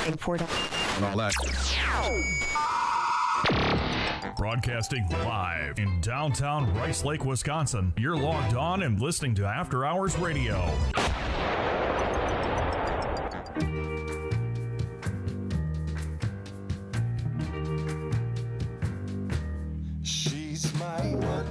and all that. Broadcasting live in downtown Rice Lake, Wisconsin. You're logged on and listening to After Hours Radio. She's my what?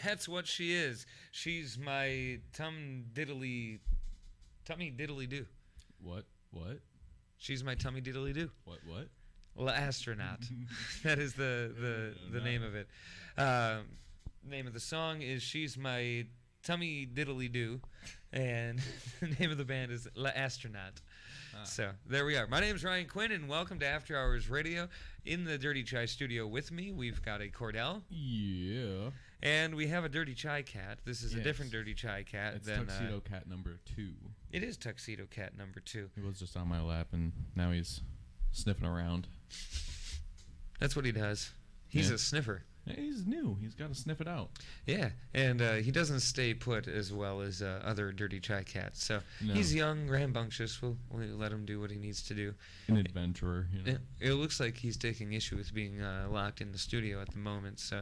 That's what she is. She's my tummy diddly do. What? She's my tummy diddly do. What? Well, astronaut. That is the name of it. Name of the song is She's My Tummy Diddly Do, and the name of the band is La Astronaut. So there we are. My name is Ryan Quinn, and welcome to After Hours Radio. In the Dirty Chai studio with me, we've got a Kordell. Yeah. And we have a Dirty Chai cat. This is a different Dirty Chai cat it's than Tuxedo Cat number 2. It is Tuxedo Cat number 2. He was just on my lap, and now he's sniffing around. That's what he does. He's a sniffer. Yeah, he's new. He's got to sniff it out. Yeah, and he doesn't stay put as well as other Dirty Chai cats. So No. he's young, rambunctious. We'll let him do what he needs to do. An adventurer, you know. It looks like he's taking issue with being locked in the studio at the moment. So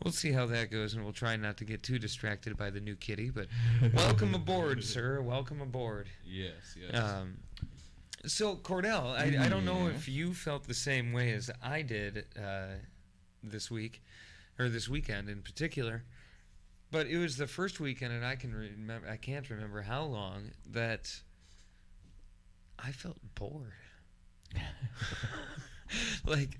we'll see how that goes, and we'll try not to get too distracted by the new kitty. But welcome aboard, sir. Welcome aboard. Yes. So, Kordell, I don't know if you felt the same way as I did this week, or this weekend in particular, but it was the first weekend, and I can't remember how long, that I felt bored. Like,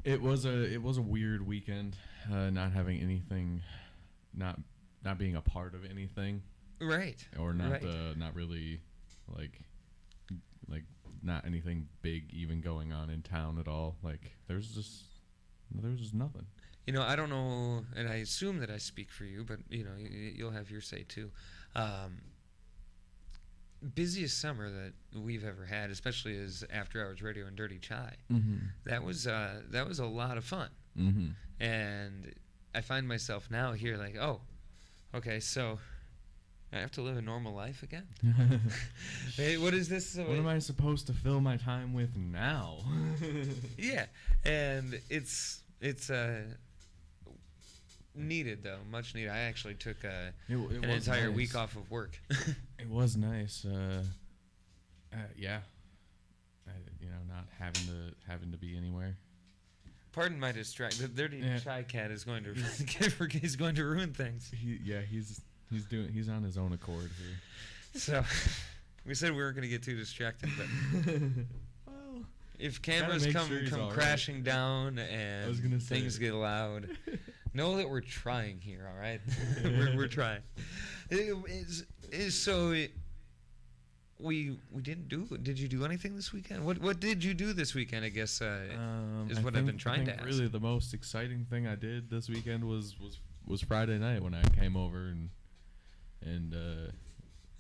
it was a weird weekend, not having anything, not being a part of anything, right? Or not right. Not really like not anything big even going on in town at all. Like there's just nothing. You know, I don't know, and I assume that I speak for you, but you know, you'll have your say too. Busiest summer that we've ever had, especially as After Hours Radio and Dirty Chai. Mm-hmm. That was a lot of fun. Mm-hmm. And I find myself now here like, oh, okay, so I have to live a normal life again. Hey, what is this? What am I supposed to fill my time with now? Yeah, and it's needed though, much needed. I actually took an entire week off of work. It was nice. Yeah. Not having to be anywhere. Pardon my distraction. The dirty shy cat is going to he's going to ruin things. He's on his own accord here. So we said we weren't going to get too distracted, but Well, if cameras come crashing down and things get loud, know that we're trying here. All right, we're trying. We didn't do. Did you do anything this weekend? What did you do this weekend? I guess is what I've been trying to ask. Really, the most exciting thing I did this weekend was Friday night when I came over and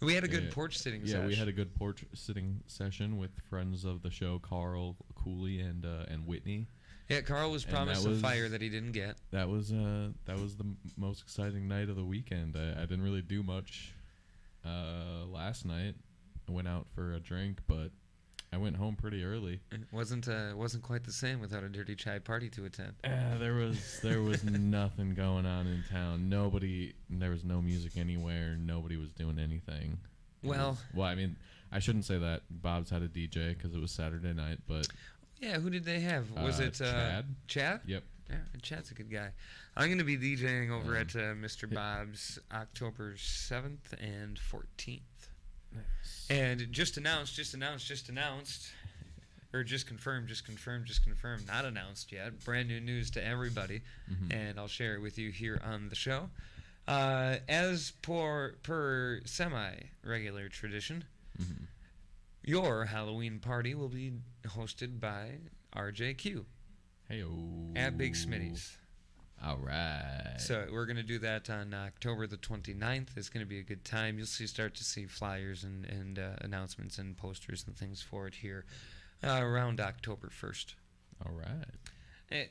we had a good porch sitting session. Yeah, we had a good porch sitting session with friends of the show, Carl Cooley and Whitney. Yeah, Carl was promised a fire that he didn't get. That was the most exciting night of the weekend. I didn't really do much last night. I went out for a drink, but I went home pretty early. It wasn't quite the same without a dirty chai party to attend. There was nothing going on in town. There was no music anywhere. Nobody was doing anything. I mean, I shouldn't say that. Bob's had a DJ because it was Saturday night, but yeah, who did they have? Was it Chad? Chad? Yep. Yeah, Chad's a good guy. I'm going to be DJing over at Mr. Bob's October 7th and 14th. Nice. And just announced, or just confirmed, not announced yet. Brand new news to everybody, and I'll share it with you here on the show. As per semi-regular tradition, your Halloween party will be hosted by RJQ. Hey-o. At Big Smitty's. All right. So we're going to do that on October the 29th. It's going to be a good time. You'll start to see flyers and announcements and posters and things for it here around October 1st. All right.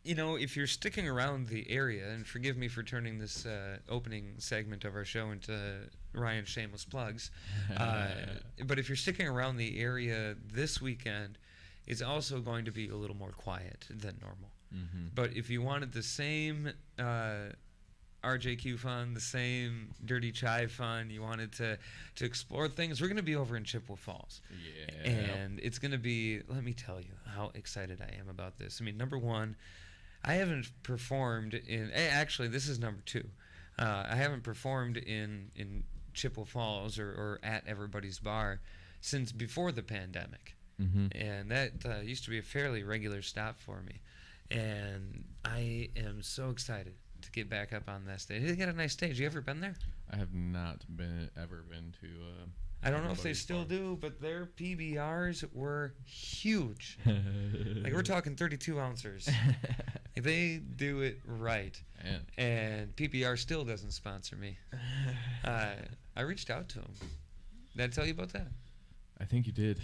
If you're sticking around the area, and forgive me for turning this opening segment of our show into Ryan's shameless plugs, but if you're sticking around the area this weekend, it's also going to be a little more quiet than normal. But if you wanted the same RJQ fun, the same dirty chai fun, you wanted to explore things, we're going to be over in Chippewa Falls. Yeah. And it's going to be, let me tell you how excited I am about this. I mean, number one, I haven't performed actually, this is number two. I haven't performed in Chippewa Falls or at Everybody's Bar since before the pandemic. And that used to be a fairly regular stop for me. And I am so excited to get back up on that stage. They got a nice stage. You ever been there? I have not ever been to. I don't know if they still do, but their PBRs were huge. Like we're talking 32 ounces. They do it right. Man. And PBR still doesn't sponsor me. I reached out to them. Did I tell you about that? I think you did.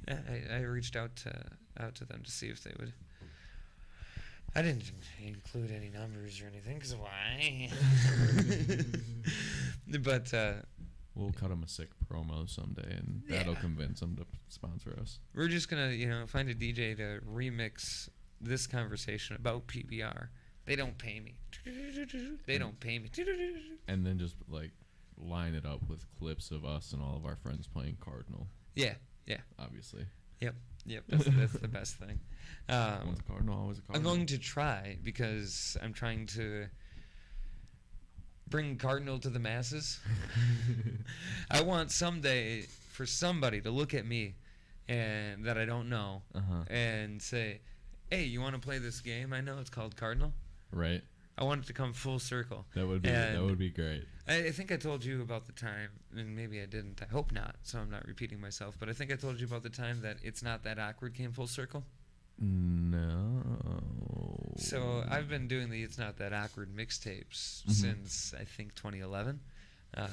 Yeah, I reached out to them to see if they would. I didn't include any numbers or anything, because why? But we'll cut them a sick promo someday, and that'll convince them to sponsor us. We're just gonna, find a DJ to remix this conversation about PBR. They don't pay me. They don't pay me. And then just line it up with clips of us and all of our friends playing Cardinal. Yeah. Obviously. Yep. That's the best thing. Once a Cardinal, always a Cardinal. I'm going to try, because I'm trying to bring Cardinal to the masses. I want someday for somebody to look at me and that I don't know and say, "Hey, you want to play this game? I know it's called Cardinal." Right. I want it to come full circle. That would be great. I think I told you about the time, and maybe I didn't. I hope not, so I'm not repeating myself. But I think I told you about the time that It's Not That Awkward came full circle. No. So I've been doing the It's Not That Awkward mixtapes since, I think, 2011,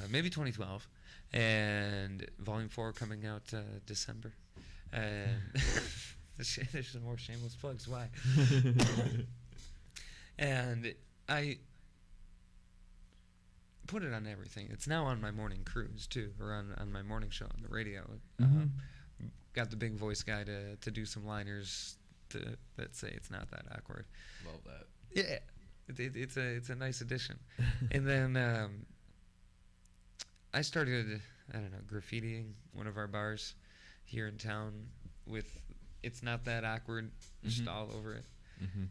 maybe 2012, and Volume 4 coming out December. And there's some more shameless plugs. Why? And put it on everything. It's now on my morning cruise too, or on my morning show on the radio. Got the big voice guy to do some liners that say it's not that awkward. Love that. Yeah, it's a nice addition. And then I started, I don't know, graffitiing one of our bars here in town with "It's Not That Awkward" just all over it.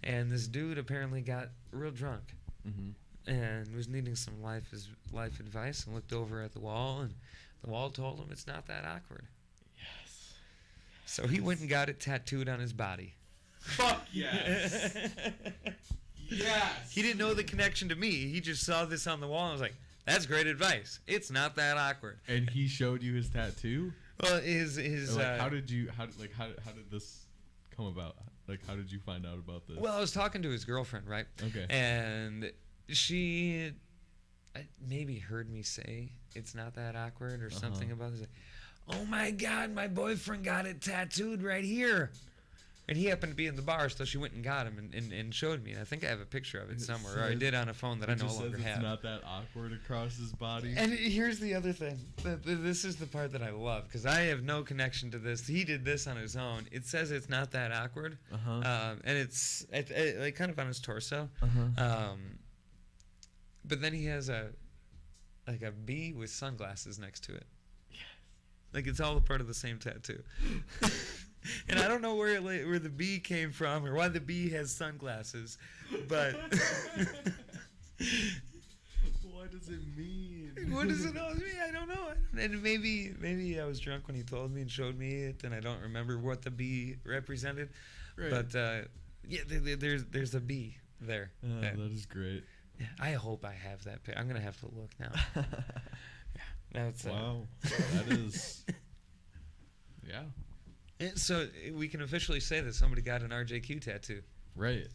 And this dude apparently got real drunk and was needing some life advice, and looked over at the wall, and the wall told him it's not that awkward. Yes. So he went and got it tattooed on his body. Fuck yes. Yes. He didn't know the connection to me. He just saw this on the wall and was like, "That's great advice. It's not that awkward." And he showed you his tattoo? Well, his like, how did this come about? Like, how did you find out about this? Well, I was talking to his girlfriend, right? Okay. And she maybe heard me say it's not that awkward or something about this. Like, "Oh my God, my boyfriend got it tattooed right here." And he happened to be in the bar, so she went and got him and showed me. And I think I have a picture of it somewhere, or I did on a phone that I no longer have. It's not that awkward across his body. And here's the other thing. This is the part that I love, because I have no connection to this. He did this on his own. It says it's not that awkward, and it's like kind of on his torso. But then he has a bee with sunglasses next to it. Yes. Like it's all a part of the same tattoo. And I don't know where the bee came from or why the bee has sunglasses, but what does it mean? What does it all mean? I don't know. And maybe I was drunk when he told me and showed me it, and I don't remember what the bee represented. Right. But yeah, there's a bee there. That is great. Yeah, I hope I have that. I'm gonna have to look now. Yeah, that's wow. That is. Yeah. So we can officially say that somebody got an RJQ tattoo. Right.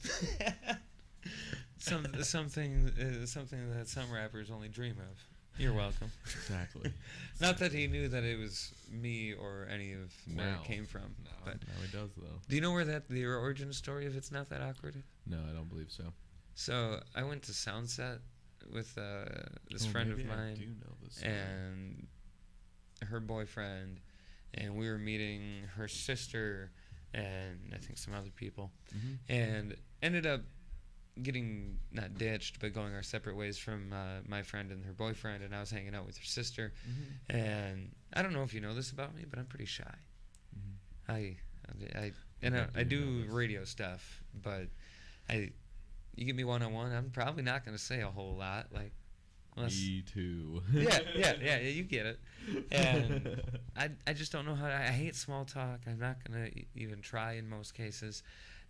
Something that some rappers only dream of. You're welcome. Exactly. Not that he knew that it was me or any of where it came from. No, but now he does though. Do you know where the origin story of It's Not That Awkward? No, I don't believe so. So I went to Soundset with this friend of mine, I do know this and her boyfriend. And we were meeting her sister and I think some other people, and ended up getting not ditched but going our separate ways from my friend and her boyfriend, and I was hanging out with her sister. And I don't know if you know this about me, but I'm pretty shy. I do radio stuff, but you get me one-on-one, I'm probably not going to say a whole lot, like. Me too. yeah, you get it. And I just don't know how I hate small talk. I'm not going to even try in most cases.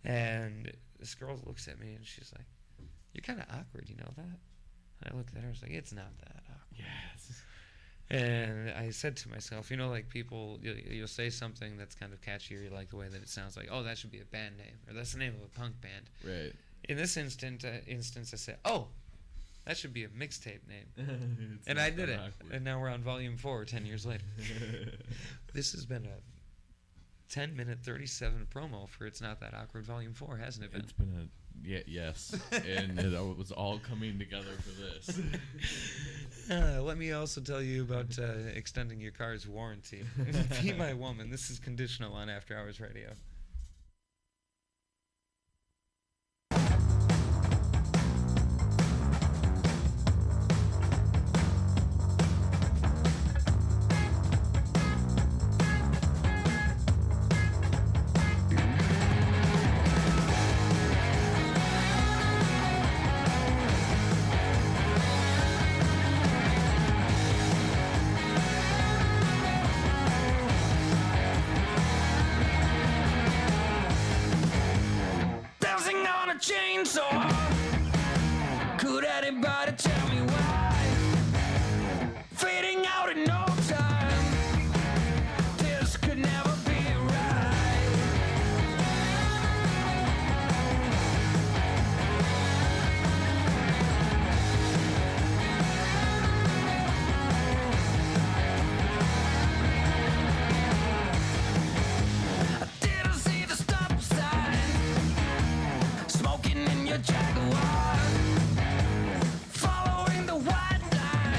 And this girl looks at me and she's like, "You're kind of awkward, you know that?" And I looked at her, I was like, "It's not that awkward." Yes. And I said to myself, you know, like people, you'll say something that's kind of catchy, or you like the way that it sounds, like, "Oh, that should be a band name," or "That's the name of a punk band." Right. In this instance, I said, "Oh, that should be a mixtape name." And I did it. Awkward. And now we're on volume 4 10 years later. This has been a 10-minute 37 promo for It's Not That Awkward volume 4, hasn't it been? It's been yes. And it was all coming together for this. Let me also tell you about extending your car's warranty. Be my woman. This is conditional on After Hours Radio. Chainsaw. Could anybody tell me why? Fading out in no time. This could never be right. I didn't see the stop sign. Smoking in your Jaguar, following the white line.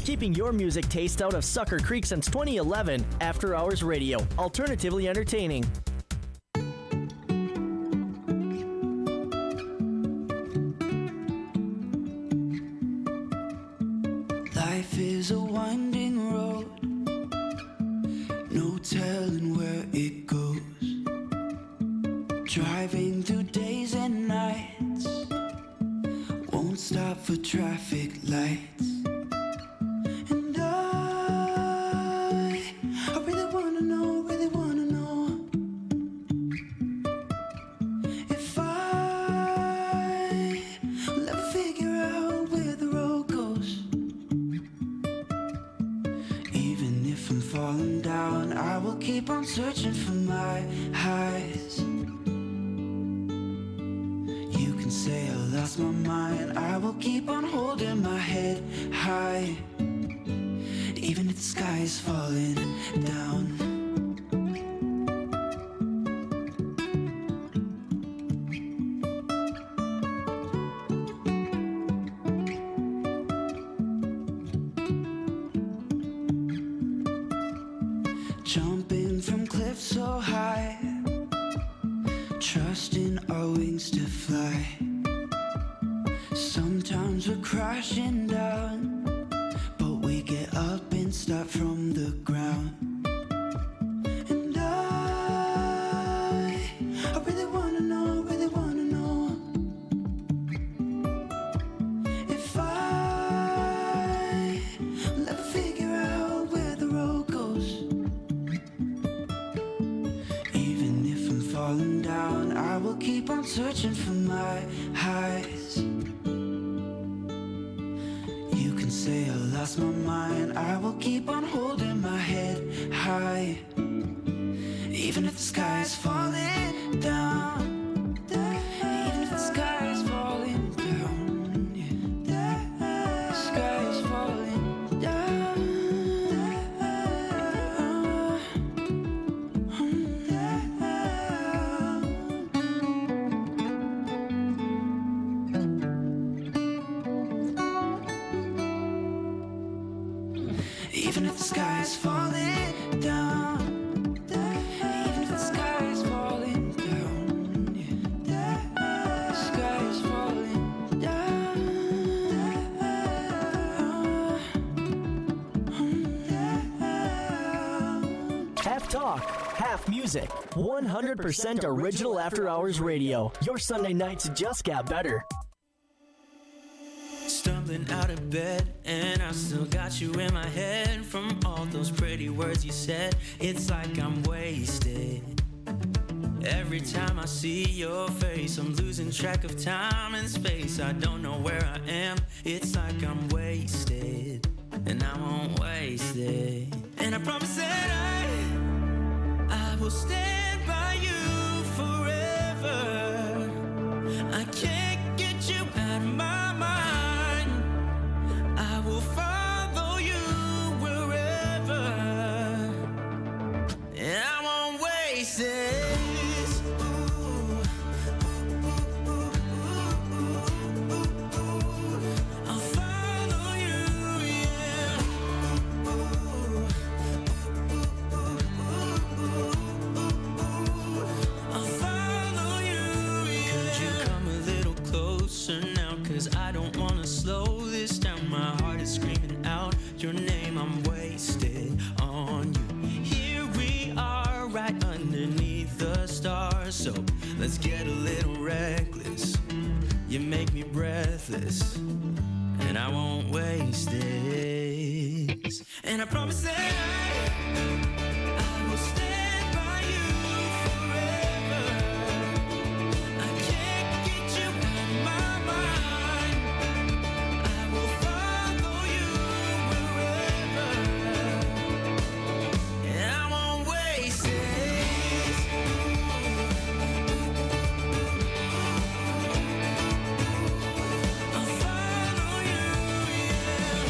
Keeping your music taste out of Sucker Creek since 2011. After Hours Radio. Alternatively entertaining. Life is a winding road, no telling where it goes. Driving through days and nights, won't stop for traffic lights. And I really wanna know if I will ever figure out where the road goes. Even if I'm falling down, I will keep on searching for my highs. You can say I lost my mind, I will keep on holding my head high. Even if the sky is falling down. Jumping from cliffs so high, trusting our wings to fly. Sometimes we're crashing down, but we get up and start from the ground. And I really wanna know if I will ever figure out where the road goes. Even if I'm falling down, I will keep on searching for my highs. You can say I lost my mind, I will keep on holding my head high. Even if the sky is falling down. Even if the sky is falling down, yeah. The sky is falling down. Even if the sky is falling down. Even if the sky is falling down, yeah. The sky is falling down. Half talk, half music. 100% original After Hours Radio. Your Sunday nights just got better. Stumbling out of bed, and I still got you in my head. From all those pretty words you said, it's like I'm wasted. Every time I see your face, I'm losing track of time and space. I don't know where I am, it's like I'm wasted. And I won't waste it. And I promise that I will stand by you forever. I can't get you out of my mind. I will follow you wherever, and I won't waste it. I'll follow you, yeah. I'll follow you, yeah. Could you come a little closer now? 'Cause I don't wanna slow this down. My heart is screaming out your name. I'm wasted on you. Here we are, right underneath the stars. So let's get a little reckless. You make me breathless, and I won't waste this. And I promise that I will stand by you forever. I can't get you out of my mind. I will follow you wherever, and I won't waste this. I'll follow you, yeah.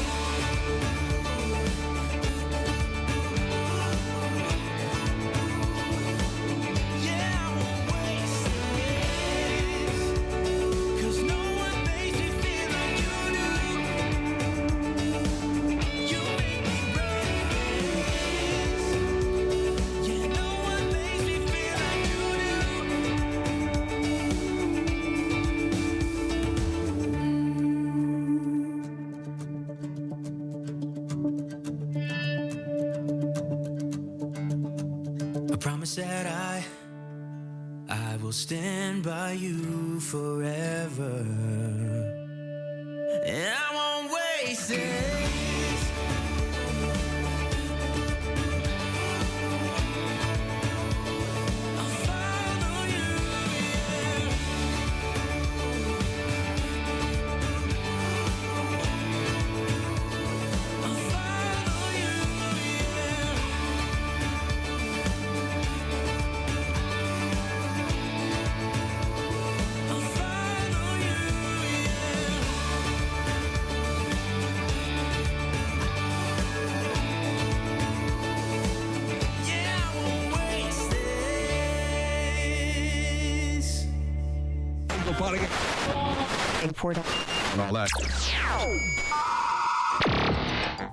promise that I will stand by you forever, and I won't waste it.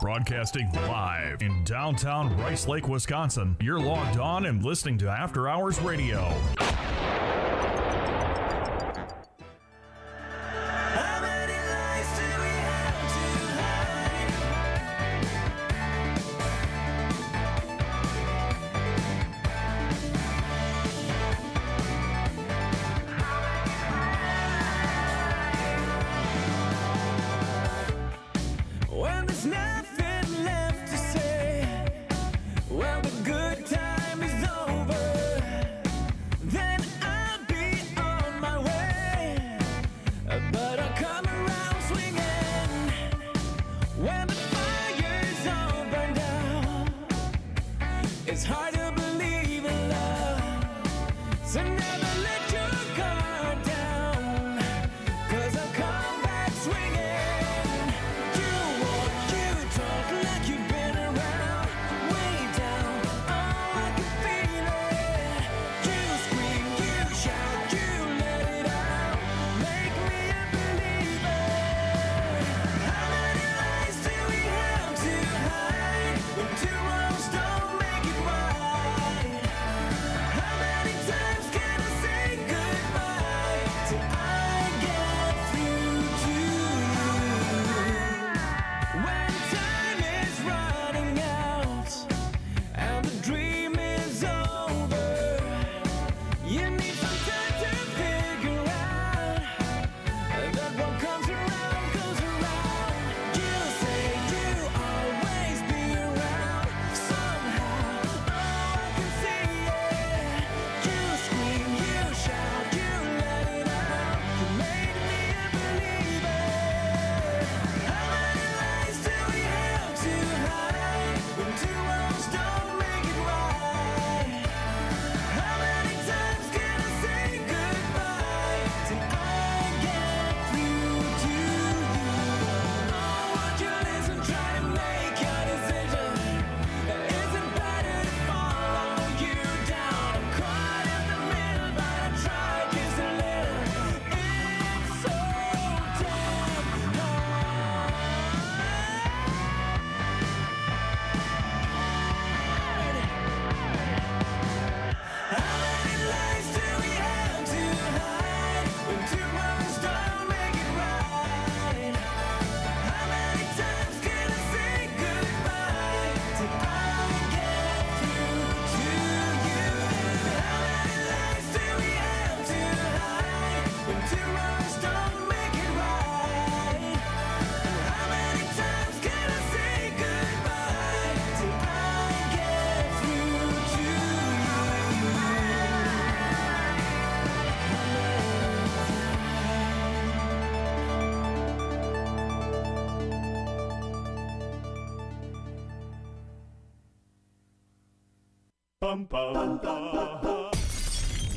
Broadcasting live in downtown Rice Lake, Wisconsin. You're logged on and listening to After Hours Radio.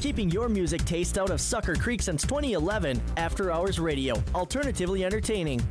Keeping your music taste out of Sucker Creek since 2011, After Hours Radio, alternatively entertaining.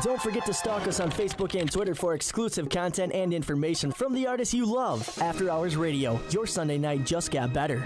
Don't forget to stalk us on Facebook and Twitter for exclusive content and information from the artists you love. After Hours Radio, your Sunday night just got better.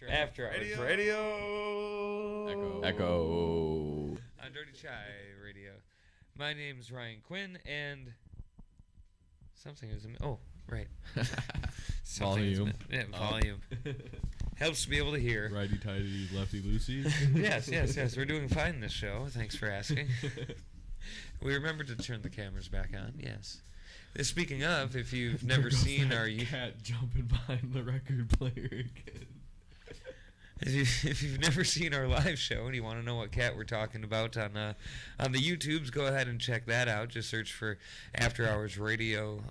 After Hours Radio. Echo. On Dirty Chai Radio. My name's Ryan Quinn, and something is... right. Volume. Volume. Helps to be able to hear. Righty-tighty, lefty-loosey. Yes. We're doing fine this show. Thanks for asking. We remembered to turn the cameras back on, yes. Speaking of, if you've never seen our... cat jumping behind the record player again. If you've never seen our live show and you want to know what cat we're talking about on the YouTubes, go ahead and check that out. Just search for After Hours Radio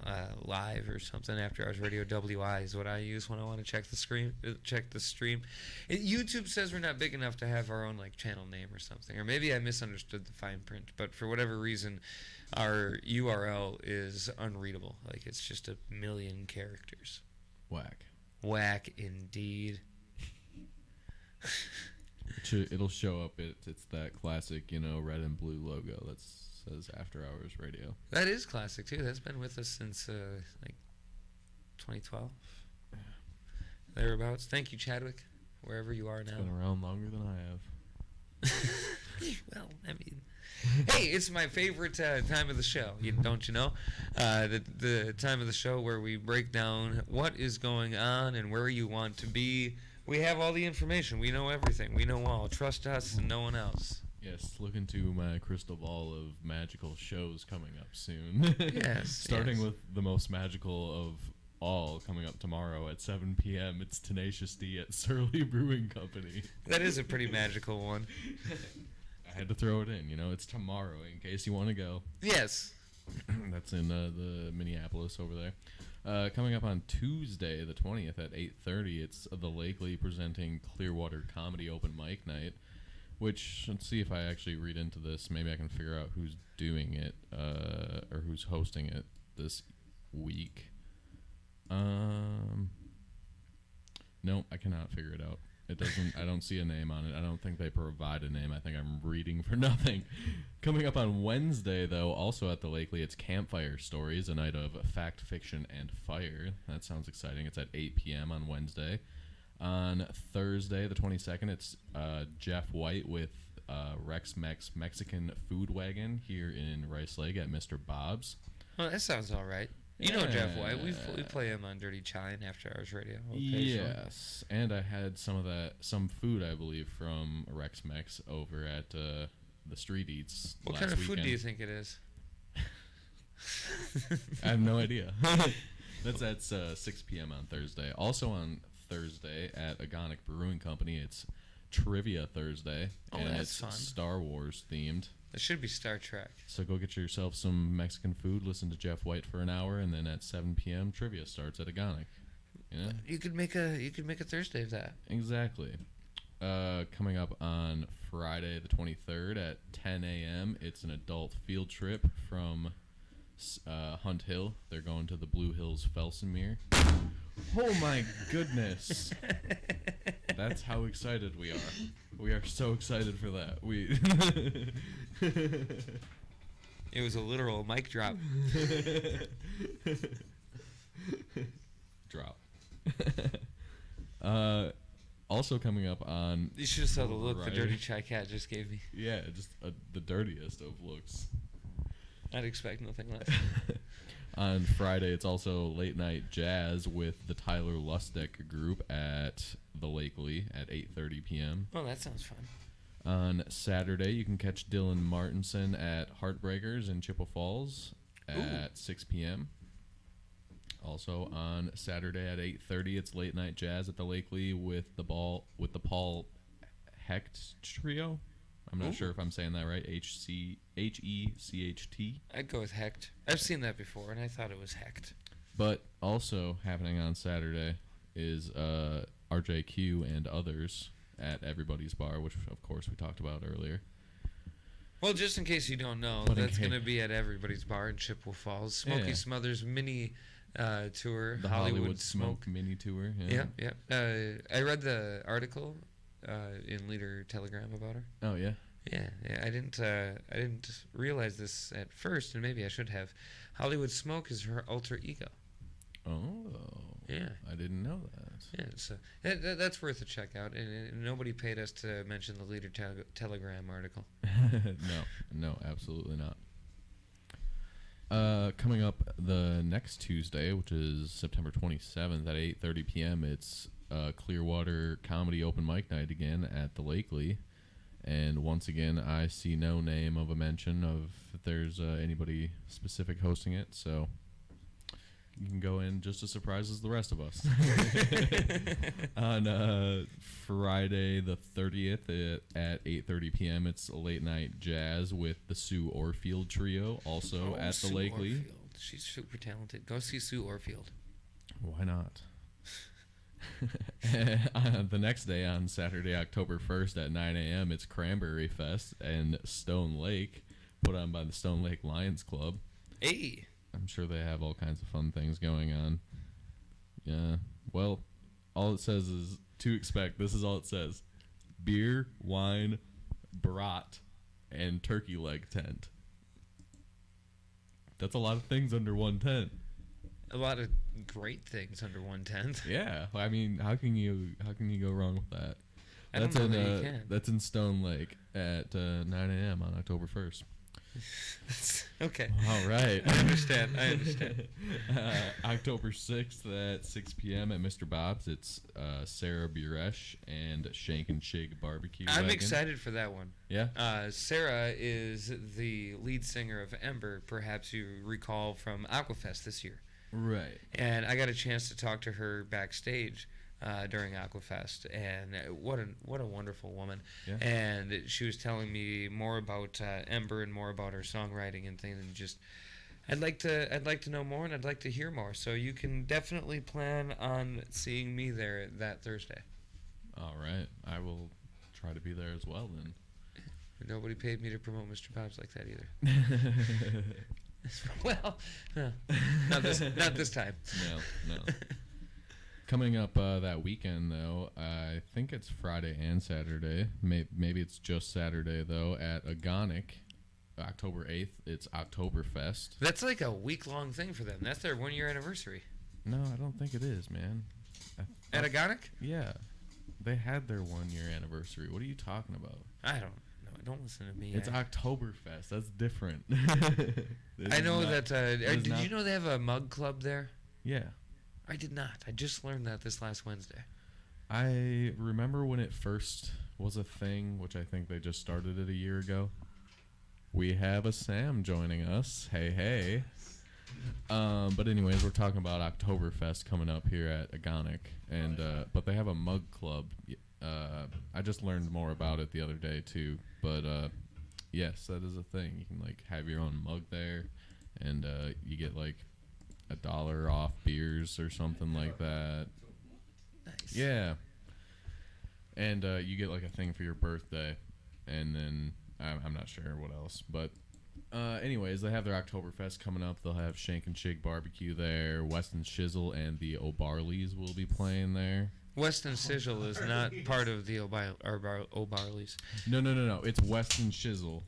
Live or something. After Hours Radio WI is what I use when I want to check the stream. YouTube says we're not big enough to have our own channel name or something, or maybe I misunderstood the fine print. But for whatever reason, our URL is unreadable. It's just a million characters. Whack indeed. It'll show up. It's that classic, red and blue logo that says After Hours Radio. That is classic too. That's been with us since 2012, thereabouts. Thank you, Chadwick, wherever you are now. It's been around longer than I have. Well, I mean, hey, it's my favorite time of the show. Don't you know? The time of the show where we break down what is going on and where you want to be. We have all the information. We know everything. We know all. Trust us and no one else. Yes, look into my crystal ball of magical shows coming up soon. Yes. Starting with the most magical of all coming up tomorrow at 7 p.m. It's Tenacious D at Surly Brewing Company. That is a pretty magical one. I had to throw it in. It's tomorrow in case you want to go. Yes. That's in the Minneapolis over there. Coming up on Tuesday, the 20th at 8:30, it's the Lakely presenting Clearwater Comedy Open Mic Night, which, let's see if I actually read into this. Maybe I can figure out who's doing it or who's hosting it this week. No, I cannot figure it out. It doesn't. I don't see a name on it. I don't think they provide a name. I think I'm reading for nothing. Coming up on Wednesday, though, also at the Lakely, it's Campfire Stories, a night of fact, fiction, and fire. That sounds exciting. It's at 8 p.m. on Wednesday. On Thursday, the 22nd, it's Jeff White with Rex Mex Mexican Food Wagon here in Rice Lake at Mr. Bob's. Well, that sounds all right. You know Jeff White. We play him on Dirty Chai and After Hours Radio. Yes, and I had some food, I believe, from Rex Mex over at the Street Eats. What kind of food do you think it is? I have no idea. That's at 6 p.m. on Thursday. Also on Thursday at Agonic Brewing Company, it's Trivia Thursday, and it's fun. Star Wars themed. It should be Star Trek. So go get yourself some Mexican food, listen to Jeff White for an hour, and then at 7 p.m. trivia starts at Agonic. You could make a Thursday of that. Exactly. Coming up on Friday the 23rd at 10 a.m. It's an adult field trip from Hunt Hill. They're going to the Blue Hills Felsenmere. Oh my goodness. That's how excited we are. We are so excited for that. It was a literal mic drop. Drop. Also coming up on... You should have saw the look the Dirty Chai Cat just gave me. Yeah, just the dirtiest of looks. I'd expect nothing less. On Friday, it's also late night jazz with the Tyler Lustek group at the Lakely at 8:30 p.m. Oh, that sounds fun. On Saturday, you can catch Dylan Martinson at Heartbreakers in Chippewa Falls at 6 p.m. Also on Saturday at 8:30, it's late night jazz at the Lakely with the Paul Hecht Trio. I'm not sure if I'm saying that right. Hecht. I'd go with Hecht. I've seen that before, and I thought it was Hecht. But also happening on Saturday is RJQ and others at Everybody's Bar, which of course we talked about earlier. Well, just in case you don't know, that's going to be at Everybody's Bar in Chippewa Falls. Smokey Smothers mini tour. The Hollywood Smoke mini tour. Yeah. I read the article in Leader Telegram about her. Oh yeah. Yeah. I didn't realize this at first, and maybe I should have. Hollywood Smoke is her alter ego. Oh. Yeah. I didn't know that. Yeah. So that's worth a check out. And nobody paid us to mention the Leader Telegram article. No, absolutely not. Coming up the next Tuesday, which is September 27th at 8:30 p.m., it's Clearwater Comedy Open Mic Night again at the Lakely. And once again, I see no name of a mention of if there's anybody specific hosting it, so you can go in just as surprised as the rest of us. On Friday the 30th at 8:30 p.m., it's a late night jazz with the Sue Orfield Trio, also at the Sue Lakely. Orfield. She's super talented. Go see Sue Orfield. Why not? The next day, on Saturday, October 1st at 9 a.m., it's Cranberry Fest and Stone Lake, put on by the Stone Lake Lions Club. Hey! I'm sure they have all kinds of fun things going on. Yeah. Well, all it says is to expect. This is all it says. Beer, wine, brat, and turkey leg tent. That's a lot of things under one tent. A lot of great things under one tent. Yeah. I mean, how can you go wrong with that? I don't know that you can. That's in Stone Lake at 9 a.m. on October 1st. Okay. All right. I understand. October 6th at 6 p.m. at Mr. Bob's, it's Sarah Buresh and Shank and Shig Barbecue I'm Wagon. excited for that one. Yeah? Sarah is the lead singer of Ember, perhaps you recall from Aquafest this year. Right. And I got a chance to talk to her backstage during Aquafest, and what a wonderful woman. Yeah. And she was telling me more about Ember and more about her songwriting and things, and just I'd like to know more, and I'd like to hear more. So you can definitely plan on seeing me there that Thursday. All right. I will try to be there as well then. Nobody paid me to promote Mr. Bob's like that either. Well, no, not this time. No. Coming up that weekend, though, I think it's Friday and Saturday. Maybe it's just Saturday, though, at Agonic, October 8th. It's Oktoberfest. That's like a week-long thing for them. That's their one-year anniversary. No, I don't think it is, man. At Agonic? Yeah. They had their one-year anniversary. What are you talking about? I don't know. Don't listen to me. It's Oktoberfest. That's different. I know that. Did you know they have a mug club there? Yeah. I did not. I just learned that this last Wednesday. I remember when it first was a thing, which I think they just started it a year ago. We have a Sam joining us. Hey. But anyways, we're talking about Oktoberfest coming up here at Agonic, and but they have a mug club. I just learned more about it the other day too. But yes, that is a thing. You can like have your own mug there, and you get like $1 off beers or something like that. Nice. Yeah. And you get like a thing for your birthday, and then I'm not sure what else, but anyways, they have their Oktoberfest coming up. They'll have Shank and Shig Barbecue there. Weston Shizzle and the O'Barleys will be playing there. Weston Sizzle is not part of the O'Barleys. No. It's Weston Shizzle,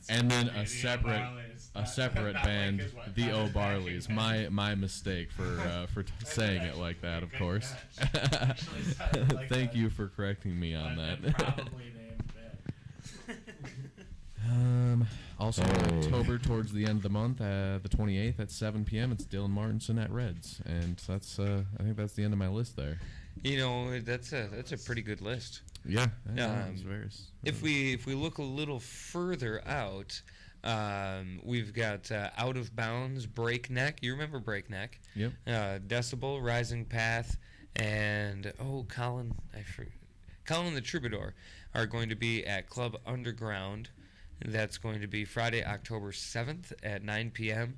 and then a separate band, the O'Barleys. My mistake for saying it like that, of course. Thank you for correcting me on that. Also, October, towards the end of the month, the 28th at 7 p.m., it's Dylan Martinson at Reds, and that's I think that's the end of my list there. You know, that's a pretty good list. Yeah. If we look a little further out, we've got Out of Bounds, Breakneck. You remember Breakneck? Yep. Decibel, Rising Path, and Colin the Troubadour are going to be at Club Underground. That's going to be Friday, October 7th at 9 p.m.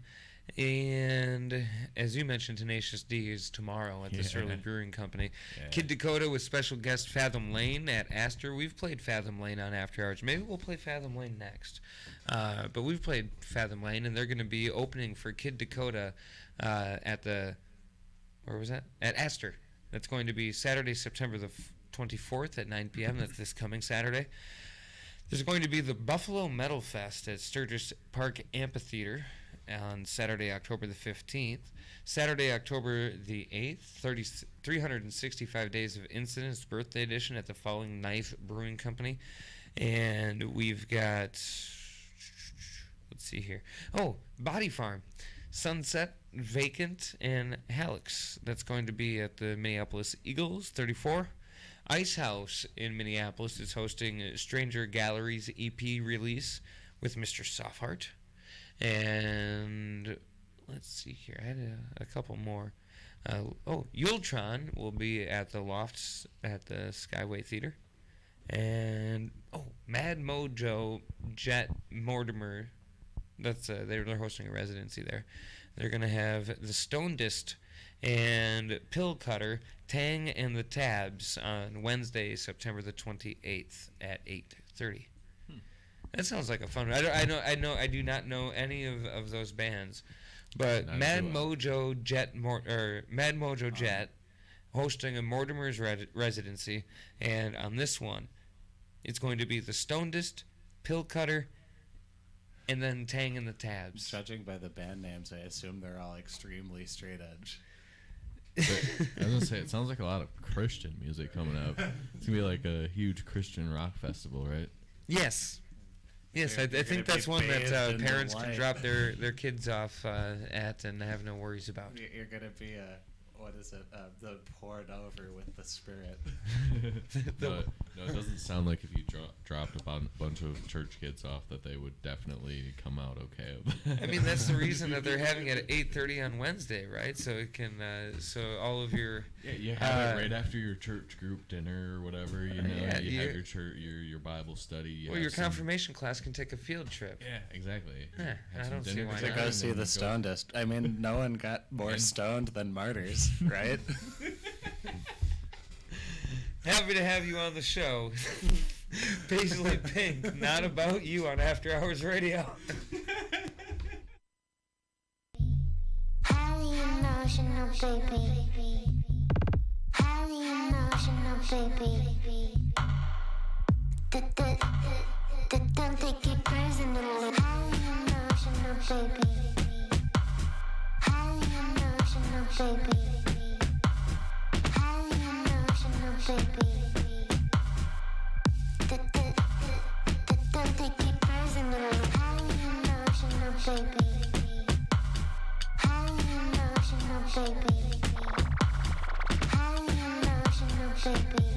And as you mentioned, Tenacious D is tomorrow at the Surly Brewing Company. Yeah. Kid Dakota with special guest Fathom Lane at Astor. We've played Fathom Lane on After Hours. Maybe we'll play Fathom Lane next. But we've played Fathom Lane, and they're going to be opening for Kid Dakota at where was that? At Astor. That's going to be Saturday, September the 24th at 9 p.m. That's this coming Saturday. There's going to be the Buffalo Metal Fest at Sturgis Park Amphitheater on Saturday, October the 15th. Saturday, October the 8th, 365 Days of Incidents Birthday Edition at the Falling Knife Brewing Company. And we've got, let's see here. Body Farm. Sunset, Vacant, and Hallex. That's going to be at the Minneapolis Eagles, 34. Ice House in Minneapolis is hosting Stranger Gallery's EP release with Mr. Softheart. And let's see here. I had a couple more. Yultron will be at the Lofts at the Skyway Theater. And, Mad Mojo Jet Mortimer. That's they're hosting a residency there. They're going to have the Stonedist and Pill Cutter, Tang and the Tabs on Wednesday, September the 28th at 8:30. That sounds like a fun. I do not know any of those bands, but Mad Mojo Jet hosting a Mortimer's residency, and on this one, it's going to be the Stonedist, Pill Cutter, and then Tang and the Tabs. Judging by the band names, I assume they're all extremely straight edge. I was going to say, it sounds like a lot of Christian music coming up. It's going to be like a huge Christian rock festival, right? Yes. Yes, I think that's one that parents can drop their kids off at and have no worries about. You're going to be the poured over with the Spirit. No, it doesn't sound like if you dropped a bunch of church kids off that they would definitely come out okay. I mean, that's the reason that they're having it at 8:30 on Wednesday, right? So it can, so all of your you have it right after your church group dinner or whatever. You have your church, your Bible study. Your confirmation class can take a field trip. Yeah, exactly. Yeah, I don't see why not. To go see the Stonedist. I mean, no one got more stoned than Martyrs, right? Happy to have you on the show. Paisley Pink, Not About You on After Hours Radio. Highly emotional, baby. Highly emotional, baby. Don't take it personally. Highly emotional, baby. Highly emotional, baby. Highly emotional, baby. Don't take it personally. Highly emotional, baby. Highly emotional, baby. Highly emotional, baby.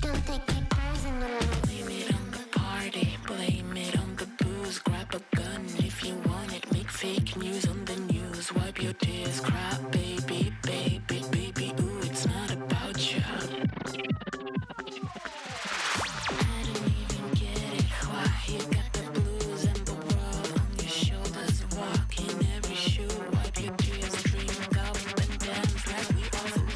Don't take it personally. Blame it on the party, blame it on the booze. Grab a gun if you want it. Make fake news on the news. Wipe your tears, cry, baby, baby, baby. Ooh, it's not about you. I don't even get it. Why you got the blues and the world on your shoulders? Walk in every shoe. Wipe your tears, drink up and dance like we all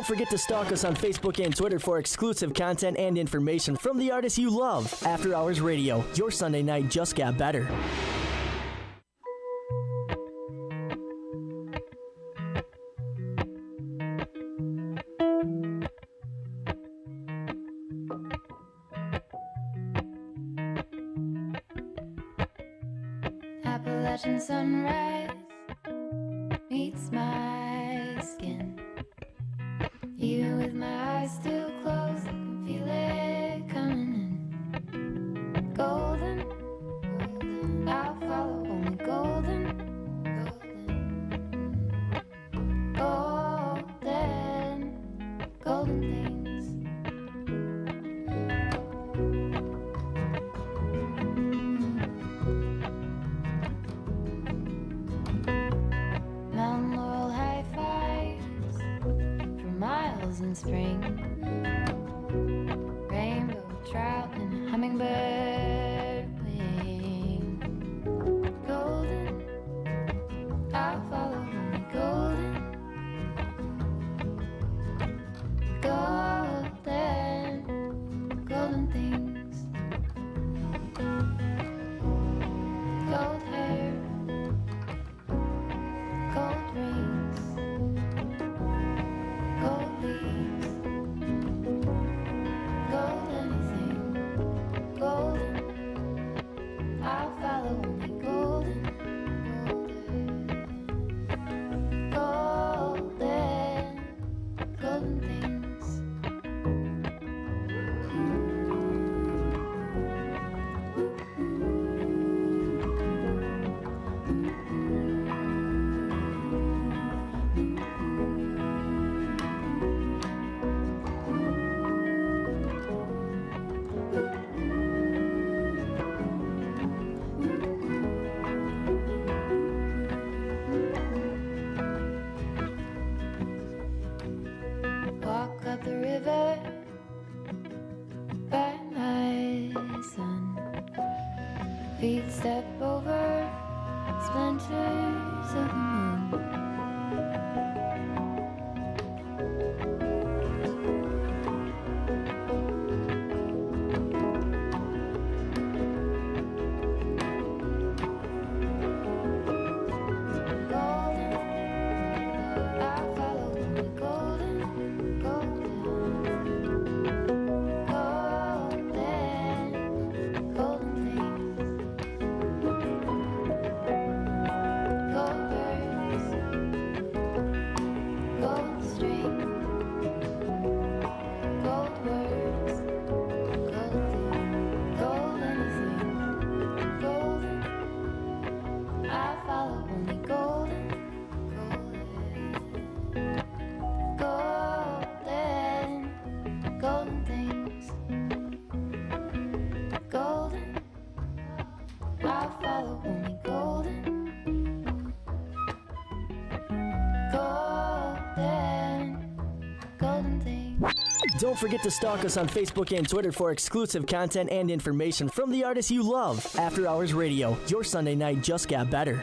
Don't forget to stalk us on Facebook and Twitter for exclusive content and information from the artists you love. After Hours Radio, your Sunday night just got better. Appalachian sunrise meets my skin. Even with my eyes still closed, I can feel it coming in. Golden, golden, I'll follow only golden, golden, golden, golden things. Mountain laurel high fives for miles in spring. Rainbow trout and hummingbird wing. Golden, I'll follow only golden. Golden, golden things. Gold hair, gold rings, gold leaves, gold anything, golden. I'll follow only golden, golden, golden, golden things. Walk up the river by my son. Feet step over splinters of the moon. Golden, I'll follow only golden, golden, golden, golden things. Gold birds, gold string, gold words, gold thing, gold anything, golden. I follow only golden, golden, golden, golden things. Golden, I follow only golden, golden, golden things. Don't forget to stalk us on Facebook and Twitter for exclusive content and information from the artists you love. After Hours Radio, your Sunday night just got better.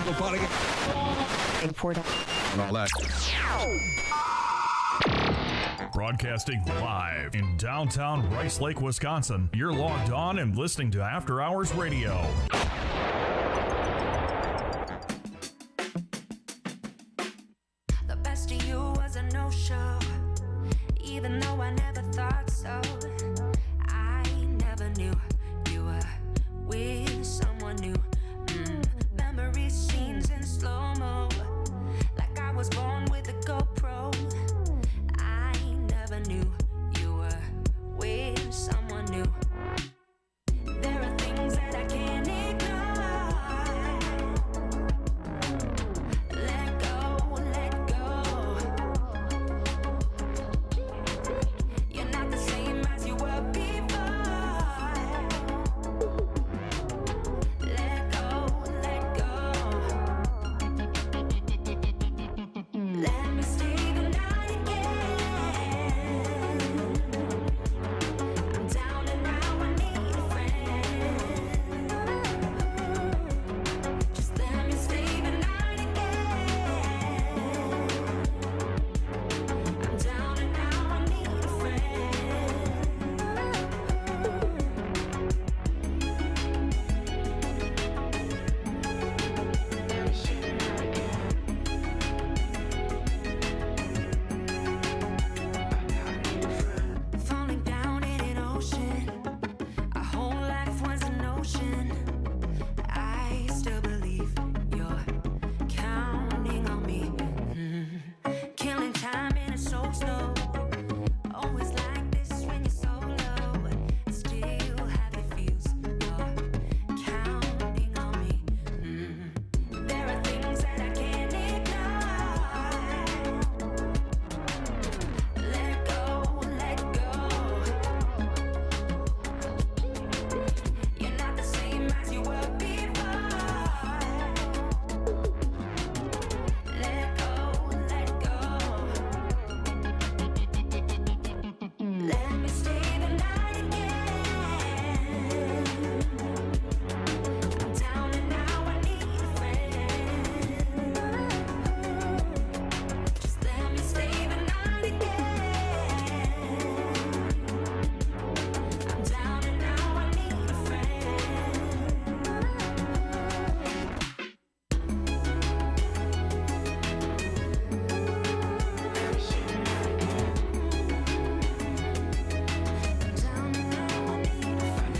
And all that. Broadcasting live in downtown Rice Lake, Wisconsin. You're logged on and listening to After Hours Radio. The best of you was a no-show, even though I never thought so. I never knew you were with someone new. Memory scenes in slow-mo, like I was born with a GoPro. I never knew you were with someone new. There are things that I can't ignore. Let go, let go. You're not the same as you were before. Let go, let go. Let me stay the night again. I'm down and now I need a friend. Just let me stay the night again. I'm down and now I need a friend. Falling down in an ocean, our whole life was an ocean. I still believe you're counting on me. Killing time in a so slow. Always like this when you're solo. Still have it feels you're counting on me. There are things that I can't ignore. Let go, let go. You're not the same as you were before. Let go, let go. Let me stay the night again. I'm down and now I need a friend. Just let me stay the night again. I'm down and now I need a friend. Down and now I need a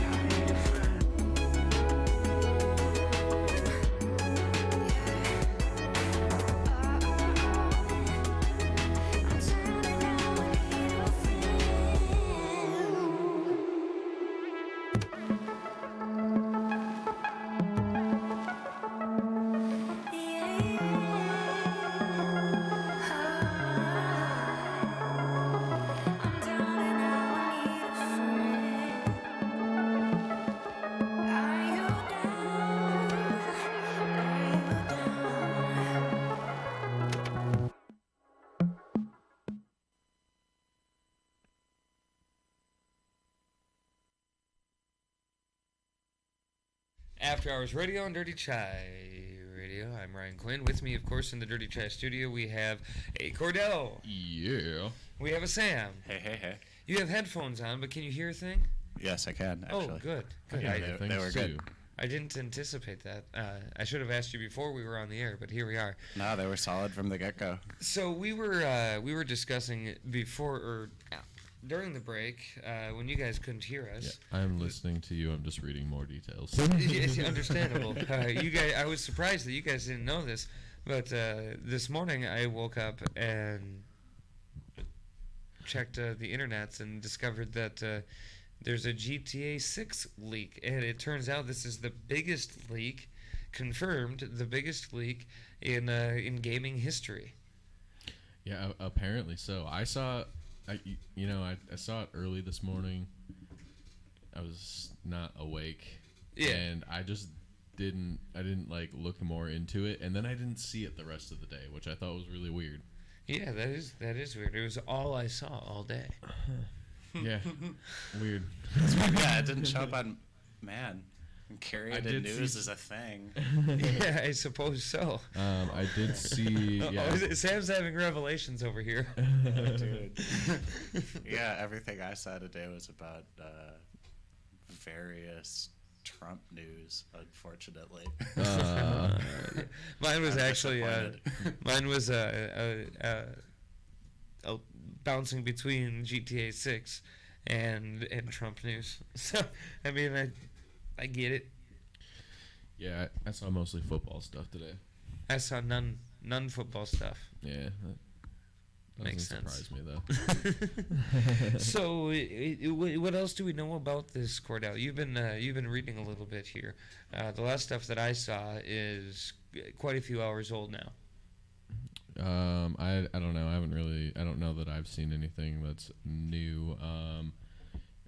After Hours Radio and Dirty Chai Radio. I'm Ryan Quinn. With me, of course, in the Dirty Chai studio, we have a Kordell. Yeah. We have a Sam. Hey, hey, hey. You have headphones on, but can you hear a thing? Yes, I can, actually. Oh, good. Good. Yeah, they were good. I didn't anticipate that. I should have asked you before we were on the air, but here we are. No, they were solid from the get-go. So we were discussing before or during the break when you guys couldn't hear us. Yeah, I'm listening to you. I'm just reading more details. It's understandable. You guys, I was surprised that you guys didn't know this, but this morning I woke up and checked the internets and discovered that there's a GTA 6 leak, and it turns out this is the biggest leak, confirmed, the biggest leak in gaming history. Yeah, apparently so. I saw I saw it early this morning. I was not awake. Yeah. And I just didn't like look more into it, and then I didn't see it the rest of the day, which I thought was really weird. Yeah, that is weird. It was all I saw all day. Yeah. Weird. Yeah, it didn't show up on. Man. Curated news is a thing. Yeah, I suppose so. I did see. Yeah. Sam's having revelations over here. Dude. Yeah, everything I saw today was about various Trump news, unfortunately. Mine was actually bouncing between GTA 6 and Trump news. So I mean, I get it. Yeah, I saw mostly football stuff today. I saw none football stuff. Yeah, that Makes doesn't sense. surprise me though. So, what else do we know about this, Kordell? You've been reading a little bit here. The last stuff that I saw is quite a few hours old now. I don't know. I don't know that I've seen anything that's new.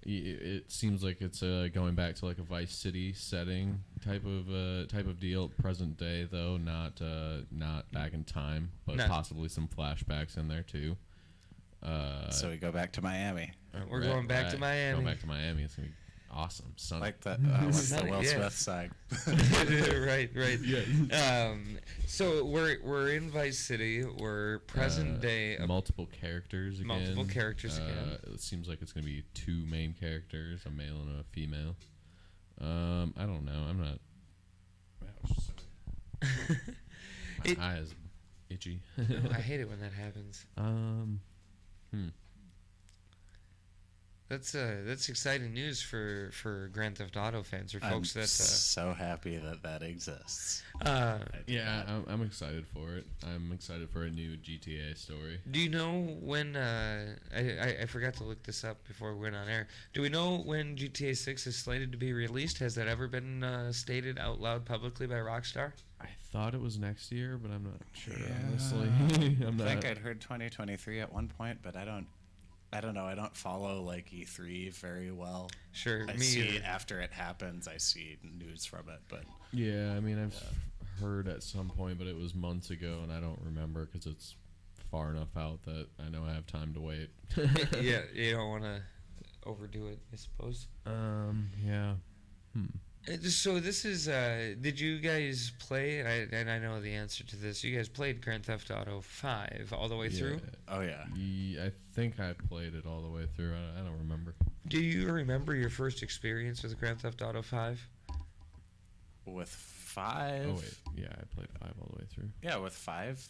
It seems like it's going back to like a Vice City setting type of deal. Present day though, not back in time, but possibly some flashbacks in there too. So we go back to Miami. We're going back to Miami. Going back to Miami. It's gonna be awesome. Sunny. Like that. What's the Will Smith song? Right. Yeah. So we're in Vice City. We're present day. Multiple characters again. It seems like it's gonna be two main characters, a male and a female. I don't know. I'm not. My eye is itchy. I hate it when that happens. That's exciting news for Grand Theft Auto fans or folks I'm that. So happy that exists. Yeah, I'm excited for it. I'm excited for a new GTA story. Do you know when? I forgot to look this up before we went on air. Do we know when GTA 6 is slated to be released? Has that ever been stated out loud publicly by Rockstar? I thought it was next year, but I'm not sure. Honestly, I think I'd heard 2023 at one point, but I don't know. I don't follow like E3 very well. Sure, I see after it happens. I see news from it, but yeah, I mean, I've heard at some point, but it was months ago, and I don't remember because it's far enough out that I know I have time to wait. Yeah, you don't want to overdo it, I suppose. Yeah. So this is. Did you guys play? And I know the answer to this. You guys played Grand Theft Auto 5 all the way through? Oh yeah. I think I played it all the way through. I don't remember. Do you remember your first experience with Grand Theft Auto 5? With 5? Oh wait, yeah, I played 5 all the way through. Yeah, with 5.